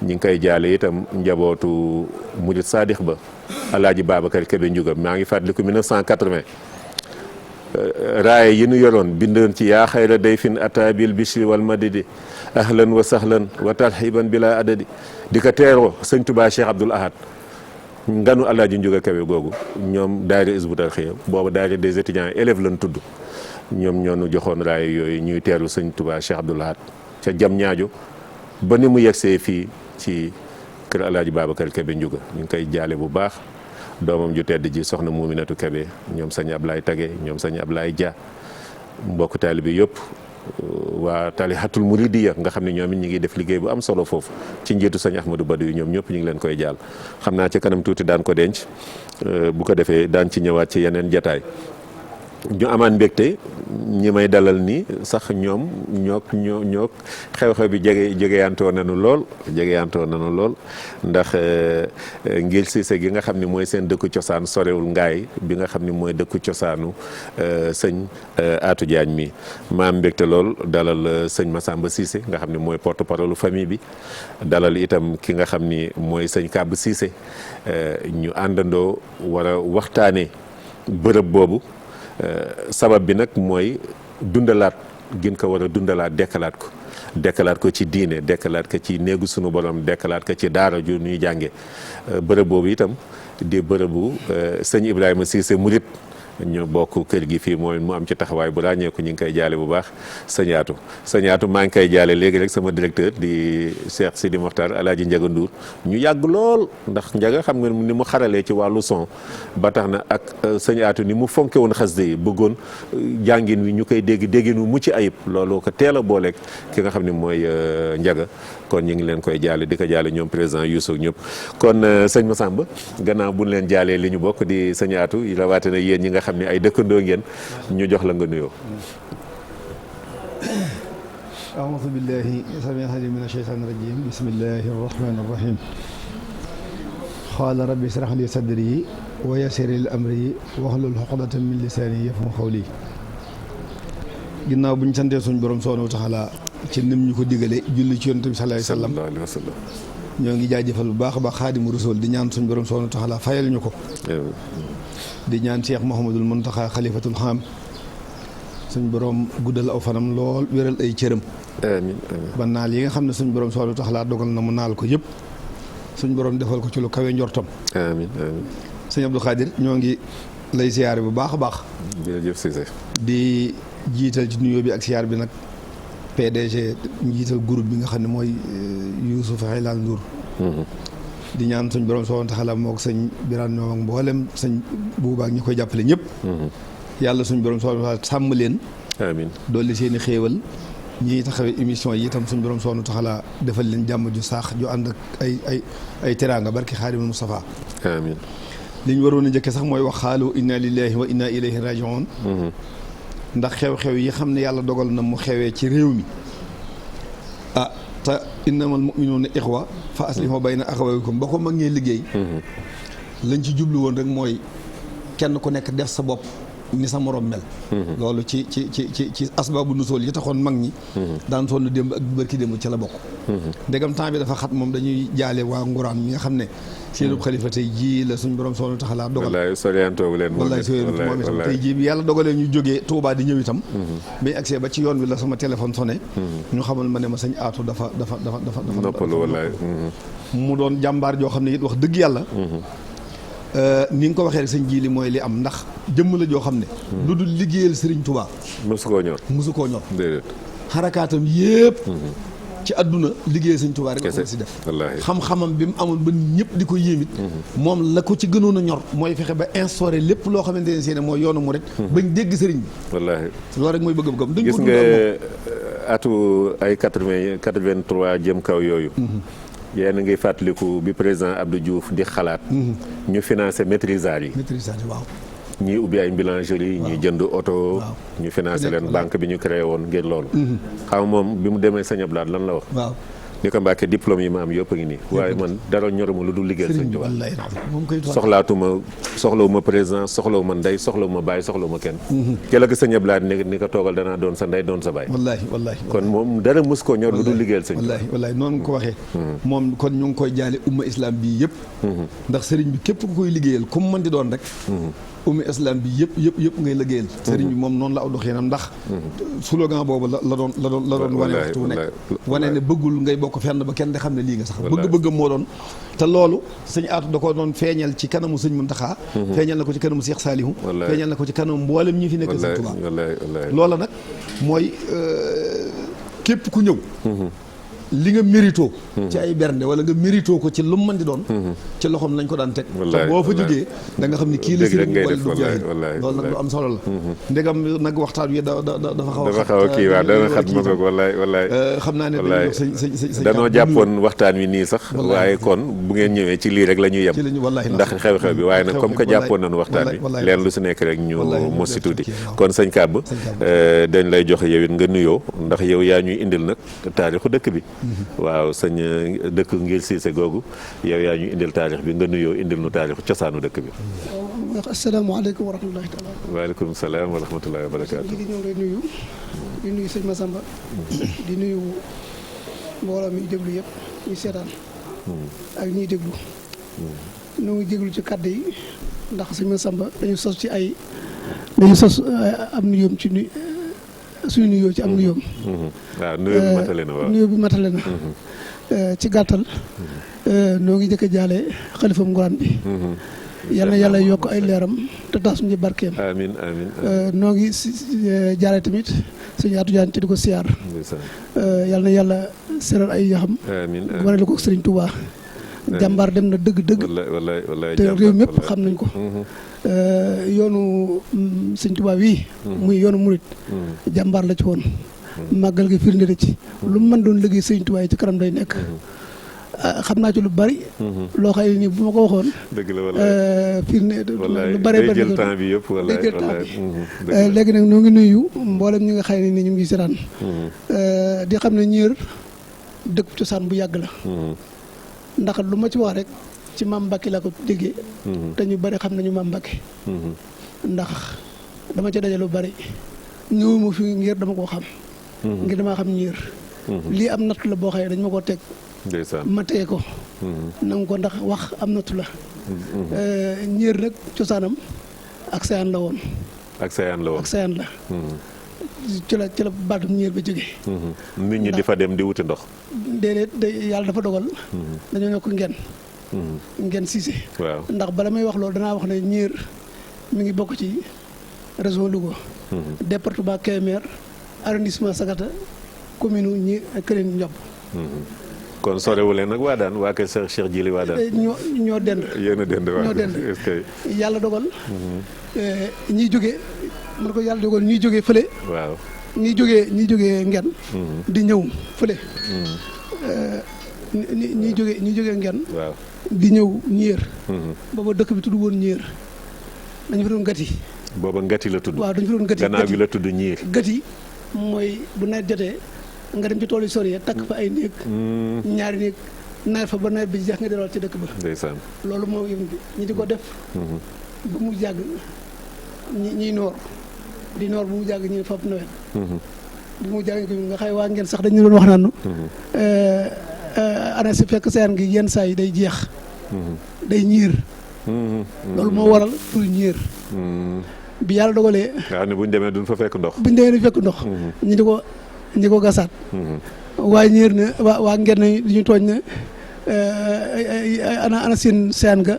ñu ngi koy jaale itam njabootu murid saadix ba Alaaji Babacar Kébé Ndiouga maa ngi fàttaliku 1980 raaye yi nu yoroon bindoon ci yaa xayra dayfin ata bil bishri wal madidi ahlan wa sahlan wa tarhiban bila adadi di ko teeroo sëñ Touba Cheikh Abdoul Ahad nganu Alaaji Ndiouga Kébé googu ñoom daayira Hizbut Tarqiyyah boobu daayira des étudiants élèves lañ tudd ñoom ñoo nu joxoon raaye yooyu ñuy teeru sëñ Touba Cheikh Abdoul Ahad ca jam ñaajo ba ni mu yegsee fii ci kër Alaaji Babacar Kébé Ndiouga ñu ngi koy jaale bu baax doomam ju tedd ji soxna Muuminatu Kébé ñoom sëñ Ablaye Tage ñoom sëñ Ablaye Dia mbokk taalibe bi yëpp waa Talihatul Muridiya nga xam ne ñoom it ñu ngi def liggéey bu am solo foofu ci njiitu sëñ Ahmadou Badou yi ñoom ñëpp ñu ngi leen koy jaal xam naa ci kanam tuuti daan ko denc bu ko defee daan ci ñëwaat ci yeneen jataay ñu amaan mbégte ñi may dalal nii sax ñoom ñoo xew-xew bi jegeyantoo nañu lool ndax ngir Cissé gi nga xam ne mooy seen dëkku cosaan sorewul ngaay bi nga xam ne mooy dëkku cosaanu sëñ Atou Diagne mi maam mbégte lool dalal sëñ Massamba Cissé nga xam ne mooy porte parole famille bi dalal itam ki nga xam ni mooy sëñ Kab Cissé ñu àndandoo war a waxtaane bërëb boobu sabab bi nag mooy dundalaat gën ko war a dundalaat dekkalaat ko ci diine dekkalaat ko ci néegu sunu borom dekkalaat ko ci daara ju ñuy jànge bërëb boobu itam di bërëbu sëñ Ibrahima Cissé murit ñu bokk kër gi fii mooy mu am ci taxawaay bu ràññeeku ñu ngi koy jaale bu baax sëñ Atou maa ngi koy jaale léegi rek sama directeur di Cheikh Sidi Mokhtar Alaaji Ndiaga Ndour ñu yàgg lool ndax Ndiaga xam nga ni mu xaralee ci wàllu son ba tax na ak sëñ Atou ni mu fonke woon xasida yi bëggoon jàngin wi ñu koy déggin wu mucc ayib loolu ko teel a booleeg ki nga xam ne mooy Ndiaga kon ñu ngi leen koy jaale di ko jaale ñoom président Youssou ñëpp kon sëñ Massamba gannaaw buñ leen jaalee li ñu bokk di sëñ Atou rawaate na yéen ñi nga xam ne ay dëkkandoo ngeen ñu jox la nga nuyoo. a'uuzu billaahi samii'il aliim mina shaytaani rajiim bismillaahi rahmaani rahiim qaala rabbi israh li sadri wa yassir li amri wahlul uqdatan min lisaani yafqahu qawli. ginnaaw bu ñu santee suñu borom subhaanahu wa taala ci nim ñu ko digale julli ci yonent bi sallallahu alayhi wa sallam ñoo ngi jaajëfal bu baax a baax Xaadimu Rasuul di ñaan suñu borom subhaanahu wa taala fayal ñu ko. di ñaan Cheikh Mouhamadul Muntaxa xalifatul xam suñu borom guddal aw fanam lool wéral ay cëram. amiin ba naal yi nga xam ne suñu borom subhaanahu wa taala dogal na mu naal ko yëpp suñu borom defal ko ci lu kawe njortam. amiin amiin. sëñ Abdou Khadir ñoo ngi lay siyaare bu baax a baax. jërëjëf Cissé. di jiital ci nuyoo bi ak siyaar bi nag PDG njiital groupe bi nga xam ne mooy Youssouf Haylal Ndour. di ñaan suñ borom subhaanahu wa taala moo ko sëñ Birane ñoom ak mboolem sëñ Buuba ak ñi koy jàppale ñëpp. yàlla suñ borom subhaanahu wa taala sàmm leen. amiin dolli seen i xéewal ñi taxawee émission yi itam suñ borom subhaanahu wa taala defal leen jàmm ju saax ju ànd ak ay teraanga barki Xaadimul Mustafaa. amiin. li ñu waroon a njëkkee sax mooy wax xaalu inna lillahi wa inna ilayhi rajiun. ndax xew-xew yi xam ne yàlla dogal na mu xewee ci réew mi te innamal mu'minuuna ixwa fa aslihu bayna axawaykum ba ko mag ñee liggéey. lañ ci jublu woon rek mooy kenn ku nekk def sa bopp ni sa morom mel. loolu ci asbaabu nusool yi taxoon mag ñi. daan sonn démb ak barki démb ci la bokk. ndegam temps bi dafa xat moom dañuy jaale waa Nguraan mi nga xam ne. seenu xalifa tey jii la suñ borom subhaanahu wa taala dogal. wallaay soriantoo leen. wallaay soriantoo moom itam tey jii bi yàlla dogalee ñu jógee Touba di ñëw itam. bi accès ba ci yoon wi la sama téléphone sonné. ñu xamal ma ne ma sëñ Aatu dafa noppalu wallaay. mu doon jàmbaar joo xam ne it wax dëgg yàlla. ni nga ko waxee rek sëñ ji li mooy li am ndax jëmm la joo xam ne. lu dul liggéeyal Serigne Touba. mosu koo ñor. déedéet. xarakaatam yépp ci àdduna liggéeyal Serigne Touba rek la si def. wallaahi xam-xamam bi mu amoon ba ñëpp di ko yéemit. moom la ko ci gënoon a ñor mooy fexe ba instauré lépp loo xamante ne si ne mooy yoonu mu rek. bañ dégg Serigne bi. wallaahi loolu rek mooy bëgg-bëggam. gis nga atu ay 83 jëm kaw yooyu. yéen a ngi fàttaliku bi président Abdou Diouf di xalaat. ñu financé maîtrisards yi. waaw. ñii ubbi ay boulangerie ñii jënd oto. ñu financé leen banque bi ñu créé woon ngir loolu. xam moom bi mu demee Sëñ Abdou Lahad lan la wax. waaw ni ko Mbàkke diplôme yi ma am yëpp a ngi nii. waaye man dara ñoruma lu dul liggéeyal Sëñ Tuubaa. soxlawuma président soxlawuma ndey soxlawuma baay soxlawuma kenn. ci la ko Sëñ Abdou Lahad ni ko toogal danaa doon sa ndey doon sa baay. wallaahi kon moom dara mës koo ñor lu dul liggéeyal Sëñ Tuubaa. wallaahi noonu nga ko waxee. moom kon ñu ngi koy jaale umma islam bii yëpp. ndax sëriñ bi képp ku koy liggéeyal comme mën di doon rek. umma islam bi yëpp ngay liggéeyal. sëriñ bi moom noonu la aw doxinam ndax. slogan boobu la doon wane waxtu wu nekk. wane ne bëggul ngay bokk fenn ba kenn di xam ne lii nga sax. bëgg-bëggam moo doon. te loolu sëñ Aatu da ko doon feeñal ci kanamu sëñ Muntaxa. feeñal na ko ci kanamu Seex Saalihu. feeñal na ko ci kanamu mboolem ñi fi nekk sëñ Tuubaa. loola nag mooy képp ku ñëw. li nga mérito ci ay bernde wala nga mérito ko ci lu mu mën di doon ci loxoom lañ ko daan teg te boo fa jógee da nga xam ne kii la sëriñ bi du jaay loolu nag lu am solo la ndegam nag waxtaan wi dafa xaw a kii waaw dana xat ma ko wallaay xam naa ne dañuy wax sëñ danoo jàppoon waxtaan wi nii sax waaye kon bu ngeen ñëwee ci lii rek la ñuy yem ndax xew-xew bi waaye nag comme que jàppoon nañu waxtaan wi leen lu si nekk rek ñu mos si tuuti kon sëñ Kàbb dañ lay joxe yow it nga nuyoo ndax yow yaa ñuy indil nag taarixu dëkk bi waaw sëñ dëkk ngir siise googu yow yaa ñu indil taarix bi nga nuyoo indil nu taarixu cosaanu dëkk bi. asalaamaaleykum wa rahmatulahi taala. waaleykum salaam wa rahmatulahi wa barakaatu. di ñoom lay nuyu. di nuyu sëñ Massamba. di nuyu mbooloo mi déglu yëpp ñu seetaan. ak ñiy déglu. ñu ngi déglu ci kàddu yi ndax sëñ Massamba dañu sos am nuyoom ci suñu nuyoo ci am nuyoom. waaw nuyoo bi matale na waaw nuyoo bi matale na. ci gàttal. noo ngi njëkk a jaale xalifam Nguraan bi. yal na yàlla yokk ay leeram te taas ñu barkeem. amiin amiin. noo ngi jaale tamit suñu Aatu Jaan ci di ko siyaar. yal na yàlla seral ay yaxam. amiin amiin wane la ko Sëriñ Tuubaa. jàmbaar dem na dëgg-dëgg. wallaay te réew mépp xam nañ ko. yoonu Sëñ Tuubaa wi muy yoonu murit jàmbaar la ci woon. màggal gi firnde la ci. lu mu mën doon liggéey Sëñ Tuubaa yi ci kanam day nekk. xam naa ci lu bari. loo xam ne nii bu ma ko waxoon. dëgg la wallaay firnde lu bari day jël temps bi yëpp wallaay léegi nag ñoo ngi nuyu mboolem ñi nga xam ne ni ñu ngi seetaan. di xam ne ñiir dëkk cosaan bu yàgg la. ndax lu ma ci wax rek ci maam Mbacke laa ko déggee. te ñu bari xam nañu maam Mbacke. ndax dama ca daje lu bari ñëwuma fi ngir dama koo xam. ngir damaa xam ñiir. lii am nattu la boo xëyee dañ ma koo teg. ma teye ko. nangu ko ndax wax am nattu la. ñiir nag cosaanam ak sayaan la woon. ak sayaan la woon ak sayaan la. ci la baatum ñiir ba jógee. nit ñi di fa dem di wuti ndox. déedéet yàlla dafa dogal. dañoo nekk ngeen. ngeen siise. waaw ndax bala may wax loolu danaa wax ne ñiir mi ngi bokk ci région Louga. département Kébémer arrondissement Sagata commune ñi Kër Ndiob. kon sorewu leen nag waa daan waa kër Cheikh Jili waa daan. ñoo dend. yéen a dend waaw ñoo dend est-ce que. yàlla dogal. ñiy jógee man ko yàlla dogal ñiy jógee fële. waaw ñiy jógee ngeen. di ñëw fële. ñiy jógee ngeen. waaw di ñëw ñiir. booba dëkk bi tudd woon ñiir dañu fa doon gati. booba ngati la tudd. waaw dañu fa doon gati gannaaw gi la tudd ñiir. gati mooy bu nawet jotee nga dem ci tool yu sori takk fa ay néeg. ñaari néeg nawet fa ba nawet bi jeex nga delluwaat ci dëkk ba. ndeysaan loolu moo yëm bi ñi di ko def. ba mu jàgg ñiy noor di noor bu mu jàgg ñi fab nawet. bu mu jàgg nga xëy waa ngeen sax dañu doon wax naan. ana si fekk seen gi yenn saa yi day jeex. day ñiir. loolu moo waral pour ñiir. bi yàlla dogalee. waaw ne bu ñu demee duñ fa fekk ndox. bu ñu demee duñ fekk ndox. ñi ko gasaat. waaye ñiir ne waa ngeen ne ñu tooñ ne ana seen seen ga.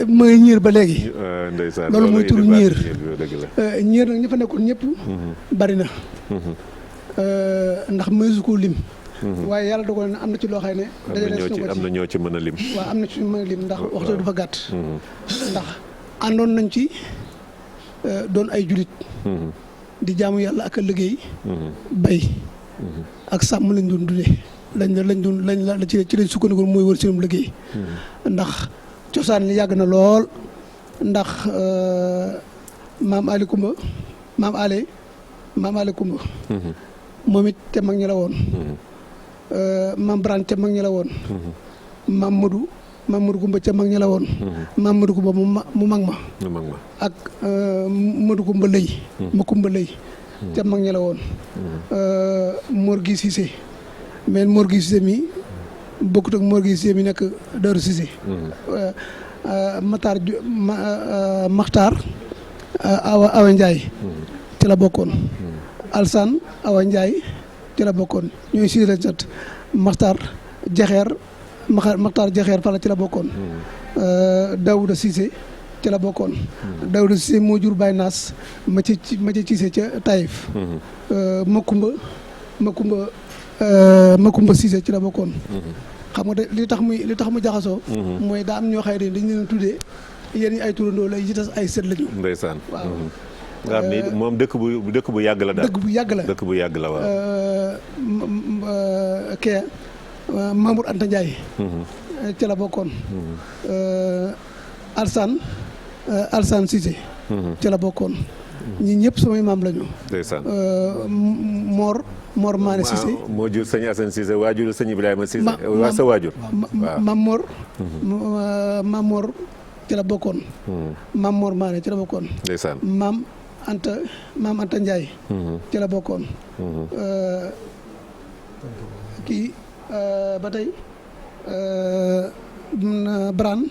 ma ngi ñiir ba léegi. ndeysaan loolu mooy turu ñiir. ñiir nag ñi fa nekkoon ñëpp. bari na. ndax mësu ko lim. waaye yàlla dogal na am na ci loo xam ne. am na ñoo ci mën a lim. waaw am na ci mën a lim ndax waxtu dafa gàtt. ndax àndoon nañ ci doon ay julit. di jaamu yàlla ak a liggéey. bay ak sàmm lañ doon dundee. lañ ci lañ sukkandiku mooy wër seenum liggéey. ndax cosaan li yàgg na lool ndax maam Ali Kumba maam Ali Kumba. moom it te mag ñi la woon. maam Birane ca mag ñi la woon. maam Modou Kumba ca mag ñi la woon. maam Modou Kumba mu mag ma. ak Modou Kumba lëy. ma Kumba lëy. ca mag ñi la woon. Mor gi Cissé mais Mor gi Cissé mi bokkut ak Mor gi Cissé mi nekk Daaru Cissé. Maxtaar Awa Ndiaye. ci la bokkoon. Alsaan Awa Ndiaye ci la bokkoon ñooy si la jot Maxtaar Jaxeer fala ci la bokkoon. Daouda Cissé ci la bokkoon. Daouda Cissé moo jur Baye Naas ma ci Cissé ca Taïf. Makumba Cissé ci la bokkoon. xam nga li tax mu jaxasoo. mooy daa am ñoo xay dañ leen tuddee yéen ay turandoo la yi ci tas ay sët lañu. ndeysaan waaw. nga xam ni moom dëkk bu yàgg la daal. dëkk bu yàgg la waaw. Mamour Anta Ndiaye. ci la bokkoon. Alsaan Cissé. ci la bokkoon. ñi ñëpp samay maam lañu. ndeysaan. Mor Mané Cissé. moo jur sëñ Assane Cissé waajur sëñ Ibrahima Cissé. waa sa waajur. waaw Maam Mor ci la bokkoon. Maam Mor Mané ci la bokkoon. ndeysaan. maam Anta Ndiaye. ci la bokkoon. kii ba tey Birane.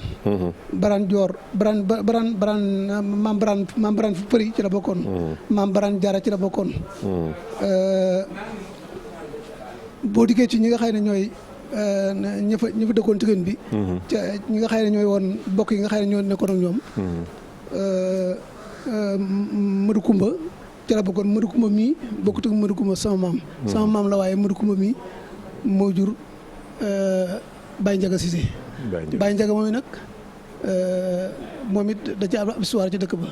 Birane Dior maam Birane Përi ci la bokkoon. maam Birane Diarra ci la bokkoon. boo diggee ci ñi nga xam ne ñooy ñi fa dëkkoon ci gën bi. ñi nga xam ne ñooy woon bokk yi nga xam ne ñoo nekkoon ak ñoom. Modou Kumba ci la bokkoon. Modou Kumba mii bokkut ak Modou Kumba sama maam. sama maam la waaye Modou Kumba mii moo jur Baye Ndiaga Cissé. Baye Ndiaga moom nag moom it da ci am histoire ci dëkk ba.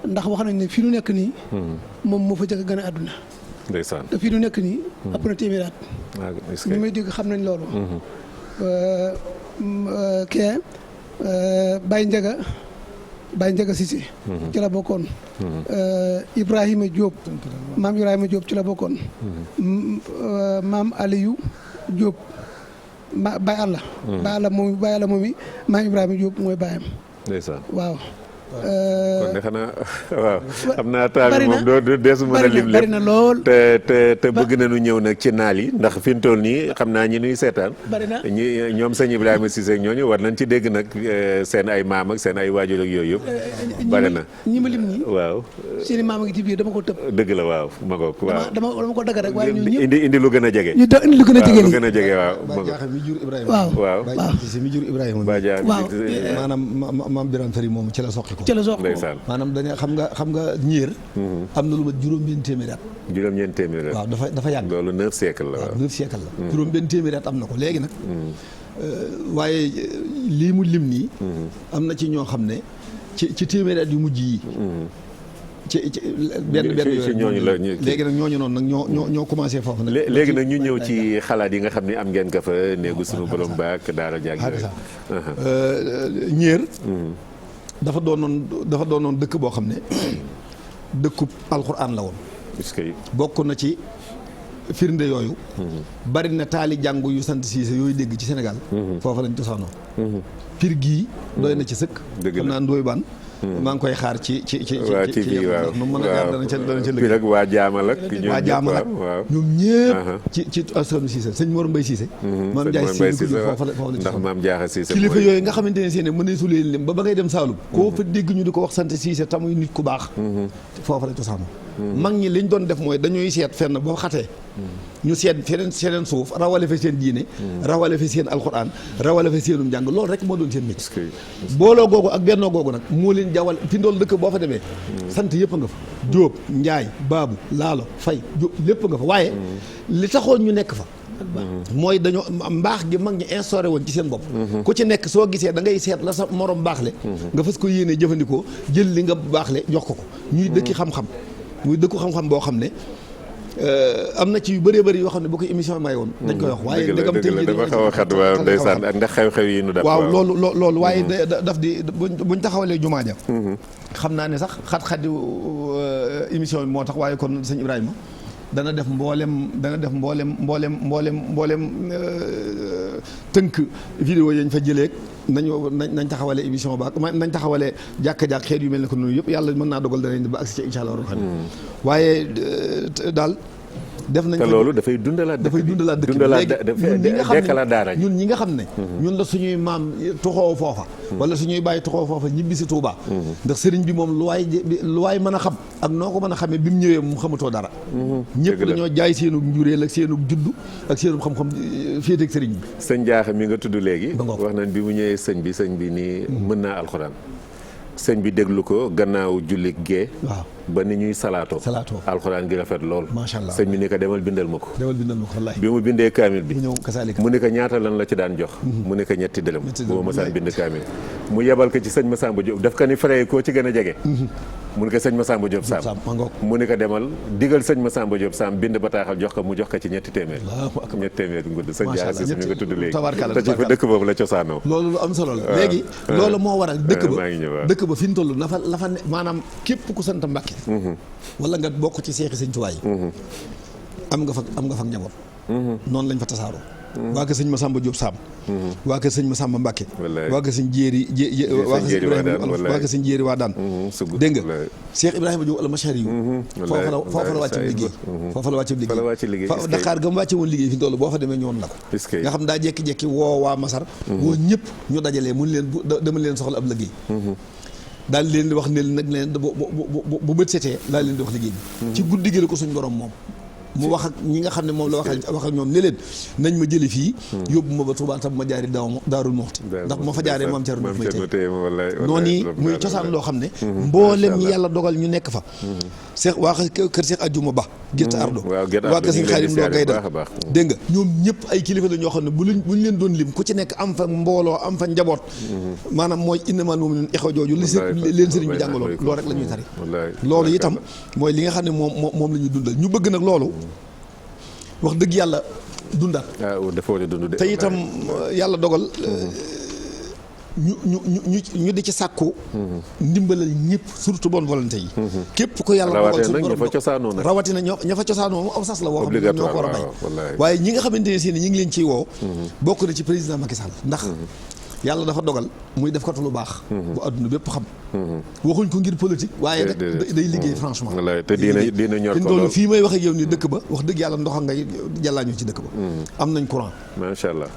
ndax wax nañ ne fii nu nekk nii. moom moo fa jëkk gën a àdduna. ndeysaan te fii nu nekk nii. ëpp na téeméer at. ñu may dégg xam nañ loolu. Baye Ndiaga Cissé. ci la bokkoon. Ibrahima Diop. maam Ibrahima Diop ci la bokkoon. maam Aliou Diop Baye Alla. Baye Alla moom i maam Ibrahima Diop mooy baayam. ndeysaan waaw. kon de xanaa waaw xam naa temps bi moom doo deesu mën a lim lépp bari na lool te bëgg nañu ñëw nag ci naal yi ndax fi mu toll nii xam naa ñi nuy seetaan bari na ñoom sëñ Ibrahima Cissé ak ñooñu war nañ ci dégg nag seen ay maam ak seen ay waajur ak yooyu yëpp bari na ñi ma lim ñi waaw seen i maam a ngi ci biir dama ko tëb dëgg la waaw ma ko waaw dama ko dagg rek waaye ñun ñëpp indi lu gën a jege indi lu gën a jege lu gën a jege waaw Ba Jaaxa mi jur Ibrahima waaw Ba Jaaxa mi jur Ibrahima Ba Jaaxa maanaam maam Biram Fari moom ci la soqi ko maanaam dañu xam nga ñiir am na lu ma juróom-benn téeméeri at juróom-ñeent téeméeri at waaw dafa yàgg loolu 9 siècle la waaw 9 siècle la juróom-benn téeméeri at am na ko léegi nag waaye lii mu lim nii am na ci ñoo xam ne ci téeméeri at yu mujj yi ci benn ñooñu la léegi nag ñooñu noonu nag ñoo commencé foofu nag léegi nag ñu ñëw ci xalaat yi nga xam ne am ngeen ka fa néegu suñu borom baak daara jàng ñéer dafa doonoon dëkk boo xam ne dëkkub alxuraan la woon bokk na ci firnde yooyu bari na taali jàngu yu sant Siise yooyu dégg ci Sénégal foofa lañ cosaanoo pir gii doy na ci sëkk xam naa ndooy baan maa ngi koy xaar ci waaw ci bii waaw nu mën a jaar dana ca fii rek waa jaamal ak ñoom ñëpp ci askanu Siise sëñ Mor Mbay Siise maam Jaay Siise foofa la ndax maam Jaaxa Siise kilifa yooyu nga xamante ne seen mënee su leen lim ba ngay dem Saalum koo fa dégg ñu di ko wax sant Siise tamuy nit ku baax foofa la cosaanoo mag ñi liñ doon def mooy dañuy seet fenn boo xatee ñu seet feneen suuf rawale fa seen diine rawale fa seen alxuraan rawale fa seenum njàng loolu rek moo doon seen métier booloo googu ak bennoo googu nag moo leen jawal fi ndool dëkk boo fa demee sant yëpp nga fa Jóob Njaay Baabu Laalo Fay Jóob lépp nga fa waaye li taxoon ñu nekk fa mooy dañoo mbaax gi mag ñi instauré woon ci seen bopp ku ci nekk soo gisee da ngay seet la sa morom baaxle nga fas ko yéenee jëfandikoo jël li nga baaxle jox ko ñuy dëkki xam-xam muy dëkku xam-xam boo xam ne am na ci yu bëree bëri yoo xam ne bu ko émission may woon dañ koy wax waaye ndegam tey jii dafa xaw a xat waaw ndeysaan ak ndax xew-xew yi nu def waaw loolu waaye daf di buñ taxawalee jumaa ja xam naa ne sax xat-xati émission bi moo tax waaye kon sëñ Ibrahima dana def mboolem tënk vidéo yañ fa jëleeg nañ taxawale émission ba nañ taxawale jàkk-jàkk xeet yu mel ne ko noonu yëpp yàlla mën naa dogal danañ ba agsi ci incha allah xam waaye daal def nañ te loolu dafay dundalaat dëkk bi dekkalaat daara ñun ñi nga xam ne ñun la suñuy maam tuxoo foofa wala suñuy bàyyi tuxoo foofa ñibbi si Touba ndax sëriñ bi moom lu waay mën a xam ak noo ko mën a xamee bi mu ñëwee mu xamatoo dara ñëpp dañoo jaay seenu njureel ak seenu juddu ak seenu xam-xam féeteeg sëriñ bi sëñ Jaaxa mi nga tudd léegi wax nañ bi mu ñëwee sëñ bi nii mën naa alxuraan sëñ bi déglu ko gannaaw julli gee waaw ba ni ñuy salaatoo alxuraan gi rafet lool macha allah sëñ bi ni ko demal bindal ma ko wallaahi bi mu bindee kaamil bi mu ni ko ñaata lan la ci daan jox mu ni ko ñetti dërëm boo masaan bind kaamil mu yebal ko ci sëñ Massamba Diop daf ko ni frais koo ci gën a jege mu ni ko sëñ Massamba Diop Sam mu ni ko demal digal sëñ Massamba Diop Sam bind bataaxal jox ko mu jox ko ci ñetti téeméer ngudd sëñ Jaaxa si mi nga tudd léegi te ci fa dëkk boobu la cosaanoo loolu lu am solo la léegi loolu moo waral dëkk ba fi ñu toll la fa ne maanaam képp ku sant Mbàkke wala nga bokk ci seexi sëñ Tuubaa yi am nga fa njaboot noonu lañ fa tasaaroo waa kër sëñ Massamba Diop Sam waa kër sëñ Massamba Mbàkke waa kër sëñ Jéeri waa kër sëñ Jéeri waa daan dégg nga Cheikh Ibrahima Diop Almashari yu foofa la wàcc liggéey Dakar ga mu wàcce woon liggéey fi toll boo fa demee ñoon la ko nga xam daa jekki-jekki woo waa Masar woo ñëpp ñu dajalee mun leen dama leen soxla ab liggéey daal leen di wax ne nag leen bu bët setee daal leen di wax liggéey bi ci guddi gi la ko suñ borom moom mu wax ak ñi nga xam ne moom la wax ak ñoom ne leen nañ ma jëli fii yóbbu ma ba Touba tam ma jaari Daarul Muxti ndax ma fa jaaree moom Cerno daf may tey noonu yi muy cosaan loo xam ne mboolem ñi yàlla dogal ñu nekk fa Cheikh waa kër Cheikh Adjuma Ba Gétt Ardo waa kër Sëñ Xaadim Lo Gayda dégg nga ñoom ñëpp ay kilifa la ñoo xam ne buñ leen doon lim ku ci nekk am fa mbooloo am fa njaboot maanaam mooy innamal mu'minuuna ixwa jooju leen sëriñ bi jàngaloon loolu rek la ñuy tari loolu itam mooy li nga xam ne moom la ñuy dundal ñu bëgg nag loolu wax dëgg yàlla dundaat dafa war a dund de te itam yàlla dogal ñu di ci sàkku ndimbalal ñëpp surtout bonne volonté yi képp ko yàlla dogal suñu borom rawatina ña fa cosaanoo moom aw sas la woo xam ne ñoo ko war a bay waaye ñi nga xamante ne si ne ñi ngi leen ciy woo bokk na ci président Macky Sall ndax yàlla dafa dogal muy def katu lu baax bu adduna bépp xam waxuñ ko ngir politique waaye nag day liggéey franchement te dina ñor ko lool fii may wax ak yow ni dëkk ba wax dëgg yàlla ndox ngay jàllaañu ci dëkk ba am nañ courant macha allah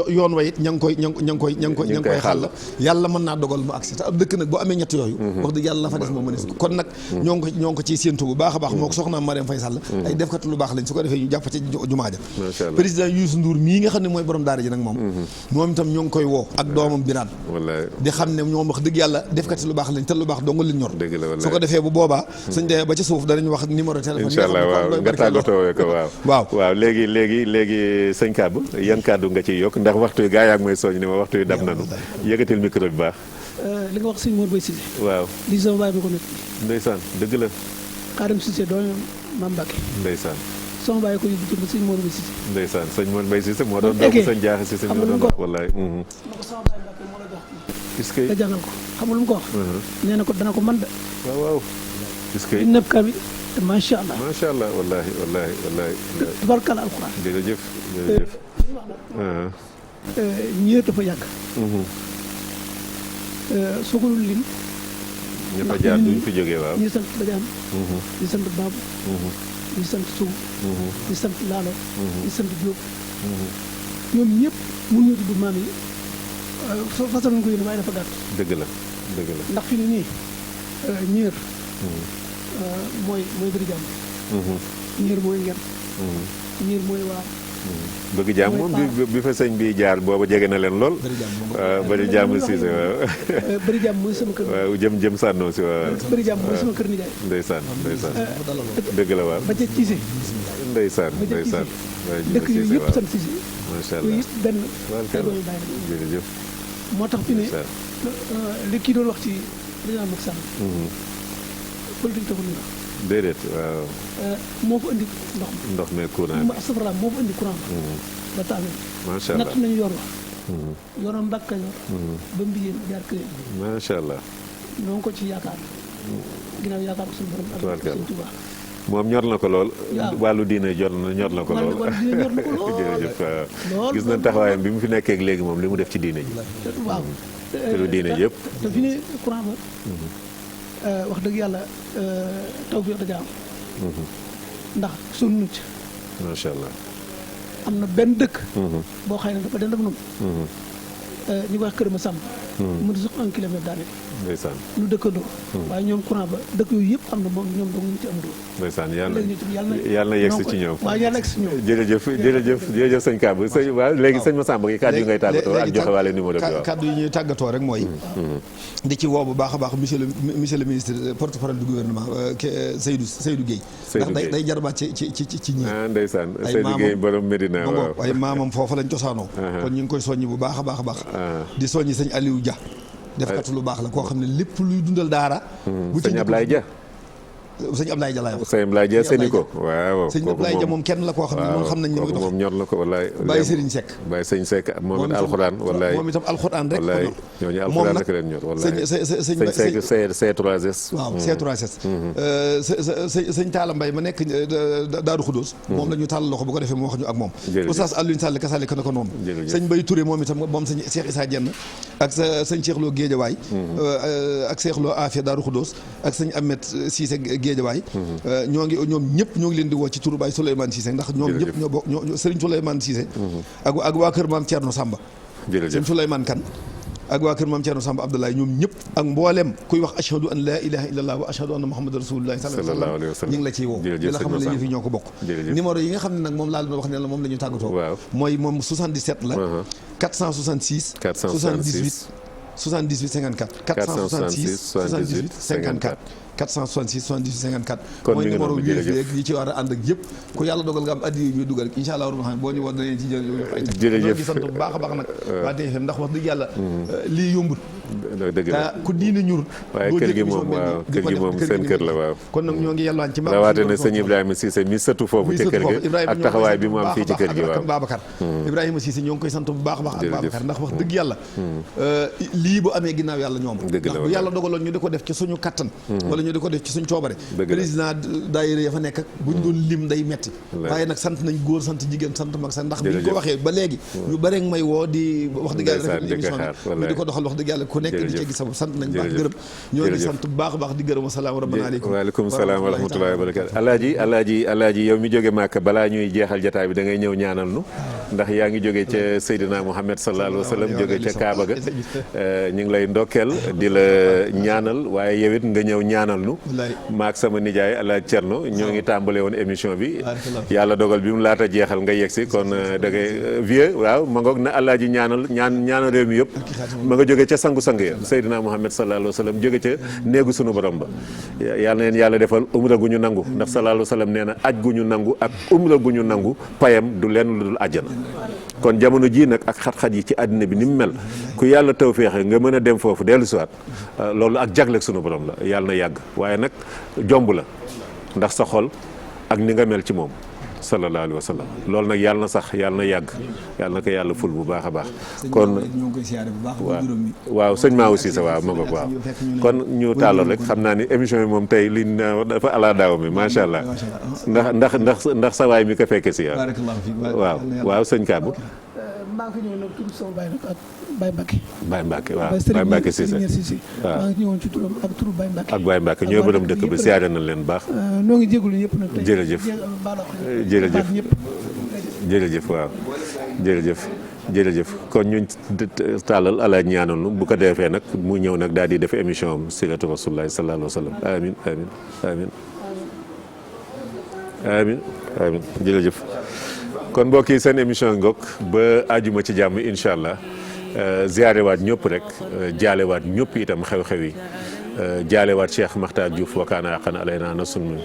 yoon wa it ña ngi koy xàll yàlla mën naa dogal mu agsi te ab dëkk nag boo amee ñett yooyu wax dëgg yàlla la fa des moom mënees kon nag ñoo ngi ko ciy séentu bu baax a baax moo ko soxnaam Marième Faye Sall ay def katu lu baax lañ su ko defee ñu jàpp ci jumaa ja président Youssou Ndour mii nga xam ne mooy borom daara ji nag moom itam ñoo ngi koy woo ak doomam Birane di xam ne ñoom wax dëgg yàlla defkati lu baax lañ te lu baax dong lañ ñor su ko defee bu boobaa suñ demee ba ci suuf danañ wax numéro téléphone incha allah waaw nga tàggatoo ko waaw léegi sëñ Kàbb yan kàddu nga ciy yokk ndax waxtu yi gaa yaa ngi may soññ ni ma waxtu yi dab nanu yëkkatil micro bi baax li nga wax sëñ Mor Bay Cissé waaw lii sama baay ma ko nekk ndeysaan dëgg la Xaadim Cissé doomu Maam Mbàkke ndeysaan sama baay ko yóbbu tur sëñ Mor Bay Cissé ndeysaan sëñ Mor Bay Cissé moo doon doomu sëñ Jaaxa Cissé ñoo doon wax wallaay sama baay Mbàkke moo la jox est-ce que nga jàngal ko xam nga lu mu ko wax nee na ko dana ko mën de waaw est-ce que nëb kabi te macha allah wallahi tubarkal alxuraan jërëjëf ñëer dafa yàgg soo ko lim ña fa jaar duñ fi jógee waaw ñi sant Badiane ñi sant Babou ñi sant Sow ñi sant Laalo ñi sant Diop ñoom ñëpp mun ñoo tudd maam yi fasal nañ ko yéen waaye dafa gàtt dëgg la ndax fi ne nii ñëer mooy bëri jàmm ñëer mooy nger ñëer mooy waar bëgg jàmm moom bi fa sëñ bi jaar booba jege na leen lool bëri jàmm Cissé waaw bëri jàmm mooy sama kër waaw jëm sànnoo si waaw bëri jàmm mooy sama kër nijaay ndeysaan dëgg la waaw ba ca Cissé ndeysaan dëkk yooyu yëpp sant Cissé macha allah yooyu yëpp benn doolu bàyyi na jërëjëf moo tax fi ne li kii doon wax ci président Macky Sall politique taxul ñu wax déedéet waaw moo fa indi ndox mi courant bi safara moo fa indi courant ba taamee macha allah natt nañu yoon wax yoonam Mbàkke Kajoor ba Mbiyeen jaar Këyeen macha allah ñoo ngi ko ci yaakaar ginnaaw yaakaar ko suñu borom ak Sëñ Tuubaa moom ñor na ko lool wàllu diine ñor na ko lool jërëjëf gis nañ taxawaayam bi mu fi nekkee léegi moom li mu def ci diine ji waaw te lu diine ji yëpp te fi ne courant ba wax dëgg yàlla tawfeex da am ndax sonn nañ ci macha allah am na benn dëkk boo xëy na dafa den ak noonu ñu koy wax Kër Masamba mu di sax 1 kilomètre daanaka ndeysaan ñu dëkkandoo waaye ñoom courant ba dëkk yooyu yëpp am na moom ñoom dong ñu ci am doo ndeysaan yàlla na yegsi ci ñoom waaw yàlla yegsi ci ñoom jërëjëf sëñ Kàbb waaw léegi sëñ Massamba gi kàddu yi ngay tàggatoo ak joxe waale numéro bi waaw kàddu yi ñuy tàggatoo rek mooy di ci woo bu baax a baax monsieur le ministre porte-parole du gouvernement Seydou Guèye ndax day jarbaat ci ñi ndeysaan Seydou Guèye borom Médina waaw waaye maamam foofa lañ cosaanoo kon ñu ngi koy soññi bu baax a baax a baax di soññi sëñ Aliou Dia defkatu lu baax la koo xam ne lépp luy dundal daara bu ci sëñ Ablaye Dia sëñ Ablaye Dia laay wax sëñ Ablaye Dia sëni ko waaw sëñ Ablaye Dia moom kenn la koo xam ne moom xam nañ ni muy dox moom ñor na ko wallaay Baye Serigne Seck Baye Serigne Seck moom it alxuraan wallaay moom itam alxuraan rek wallaay ñooñu alxuraan rek leen ñor wallaay sëñ Seck C3S waaw C3S sëñ Talla Mbaye ma nekk Daaru Xudóos moom la ñu tàll loxo bu ko defee mu wax ñu ak moom Oustaz Alioune Sall kasaalika na ko noonu sëñ Mbaye Touré moom itam moom sëñ Cheikh Issa Dieng ak sëñ Cheikh Lo Guédiawaye ak Cheikh Lo Afia Daaru Xudóos ak sëñ Ahmed Cissé Guédiawaye ñoom ñëpp ñoo ngi leen di woo ci turu Baye Souleymane Cissé ndax ñoom ñëpp ñoo bokk Serigne Souleymane Cissé ak waa kër maam Thierno Samba Serigne Souleymane Kane ak waa kër maam Thierno Samba Abdoulaye ñoom ñëpp ak mboolem kuy wax ashhadu an la ilaha illallah wa ashhadu anna muhammadan rasulullah sallallahu alayhi wa sallam ñu ngi la ciy woo di la xamal ne yëf yi ñoo ko bokk numéro yi nga xam ne nag moom laa leen wax ne la moom la ñu tàggatoo mooy moom 77 la 466 78 54 466 78 54 466 78 54 mooy numéro bi yi ci war a ànd ak yëpp ku yàlla dogal nga am addi yi ñuy dugal incha allah rabbi boo ñu war danañ ci jël ay teg jërëjëf sant bu baax a baax nag waa TFM ndax wax dëgg yàlla lii yombut dëgg la ku diine ñur waaye kër gi moom waaw kër gi moom seen kër la waaw kon nag ñoo ngi yalwaan ci rawaate na sëñ Ibrahima Cissé mi sëtu foofu ci kër gi ak taxawaay bi mu am fii ci kër gi waaw Babacar Ibrahima Cissé ñoo ngi koy sant bu baax a baax ak Babacar ndax wax dëgg yàlla lii bu amee ginnaaw yàlla ñoom ndax bu yàlla dogaloon ñu di ko def ci suñu kattan wala ñu di ko def ci suñu coobare président daayira ya fa nekk ak buñ doon lim day metti waaye nag sant nañ góor sant jigéen sant mag sax ndax biñ ko waxee ba léegi ñu bare may woo di wax dëgg yàlla rafet émission bi ñu di ko doxal wax dëgg yàlla ku nekk di ci gis sabab sant nañ baax gërëm ñoo ngi sant bu baax a baax di gërëm asalaam rabbana aleykum waaleykum salaam wa rahmatullahi wa barakatu alaaji yow mi jóge Màkka balaa ñuy jeexal jotaay bi da ngay ñëw ñaanal nu ndax yaa ngi jóge ca Seydina Muhammad sallallahu alayhi wa sallam jóge ca Kaaba ga ñu ngi lay ndokkeel di la ñaanal waaye yow it nga ñëw ñaanal nu maak sama nijaay Alaaji Cerno ñoo ngi tàmbale woon émission bi yàlla dogal bi mu laata jeexal nga yegsi kon da ngay vieux waaw ma ngoog na alaaji ñaanal réew mi yëpp ma nga jóge ca sangu-sang ya Seydina Muhammad sallallahu alayhi wa sallam jóge ca néegu sunu borom ba yàlla neen yàlla defal umra gu ñu nangu ndax sallallahu alayhi wa sallam nee na aj gu ñu nangu ak umra gu ñu nangu payam du leen lu dul àjjana kon jamono jii nag ak xat-xat yi ci àddina bi ni mu mel ku yàlla tawféexe nga mën a dem foofu dellu siwaat loolu ak jagleeg sunu borom la yàlla na yàgg waaye nag jomb la ndax sa xol ak ni nga mel ci moom sallallahu alayhi wa sallam loolu nag yàlla na sax yàlla na yàgg yàlla na ko yàlla ful bu baax a baax kon waaw sëñ maa aussi sa waaw ma nga waaw kon ñu tàllal rek xam naa ni émission bi moom tey li dafa ala daaw mi macha allah ndax sa waay mi ko fekke si waaw sëñ Kaabu maa ngi fi ñëw nag tudd sama baay nag ak Baye Mbacke. Baye Mbacke waaw Baye Mbacke Cissé waaw maa ngi ñëwoon ci turam ak turu Baye Mbacke. ak Baye Mbacke ñoo borom dëkk bi siyaare nañ leen baax. noo ngi jégalu ñëpp nag. jërëjëf waaw jërëjëf kon ñu tàllal alaaj ñaanal nu bu ko defee nag mu ñëw nag daal di def émission am siratu rasulullahi sallallahu alayhi wa sallam amin jërëjëf kon mbokk yi seen émission ngoog ba àjjuma ci jàmm incha allah ziarewaat ñëpp rek jaalewaat ñëpp itam xew-xew yi jaalewaat Cheikh Makhtar Diouf wakaana aqan alayna nasun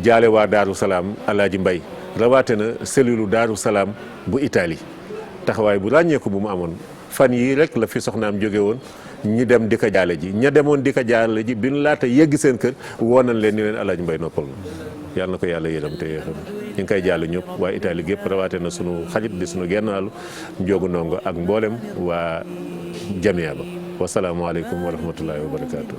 jaalewaat Daaru Salaam Alaaji Mbay rawaate na cellule Daaru Salaam bu Italie taxawaay bu ràññeeku bu mu amoon fan yii rek la fi soxnaam jóge woon ñi dem di ko jaale ji ña demoon di ko jaale ji bi ñu laata yegg seen kër woo nañ leen ni leen Alaaji Mbay noppal na yàlla na ko yàlla yërëm te yéexam ñu ngi koy jàll ñëpp waa Italie gépp rawaate na sunu xarit di sunu gennaalu njoogu ndongo ak mboolem waa jamia ba wasalaamualeykum wa rahmatullahi wa barakaatu.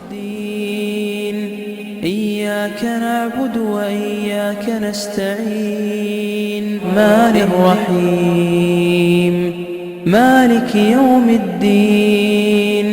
إياك نعبد وإياك نستعين الرحمن الرحيم مالك يوم الدين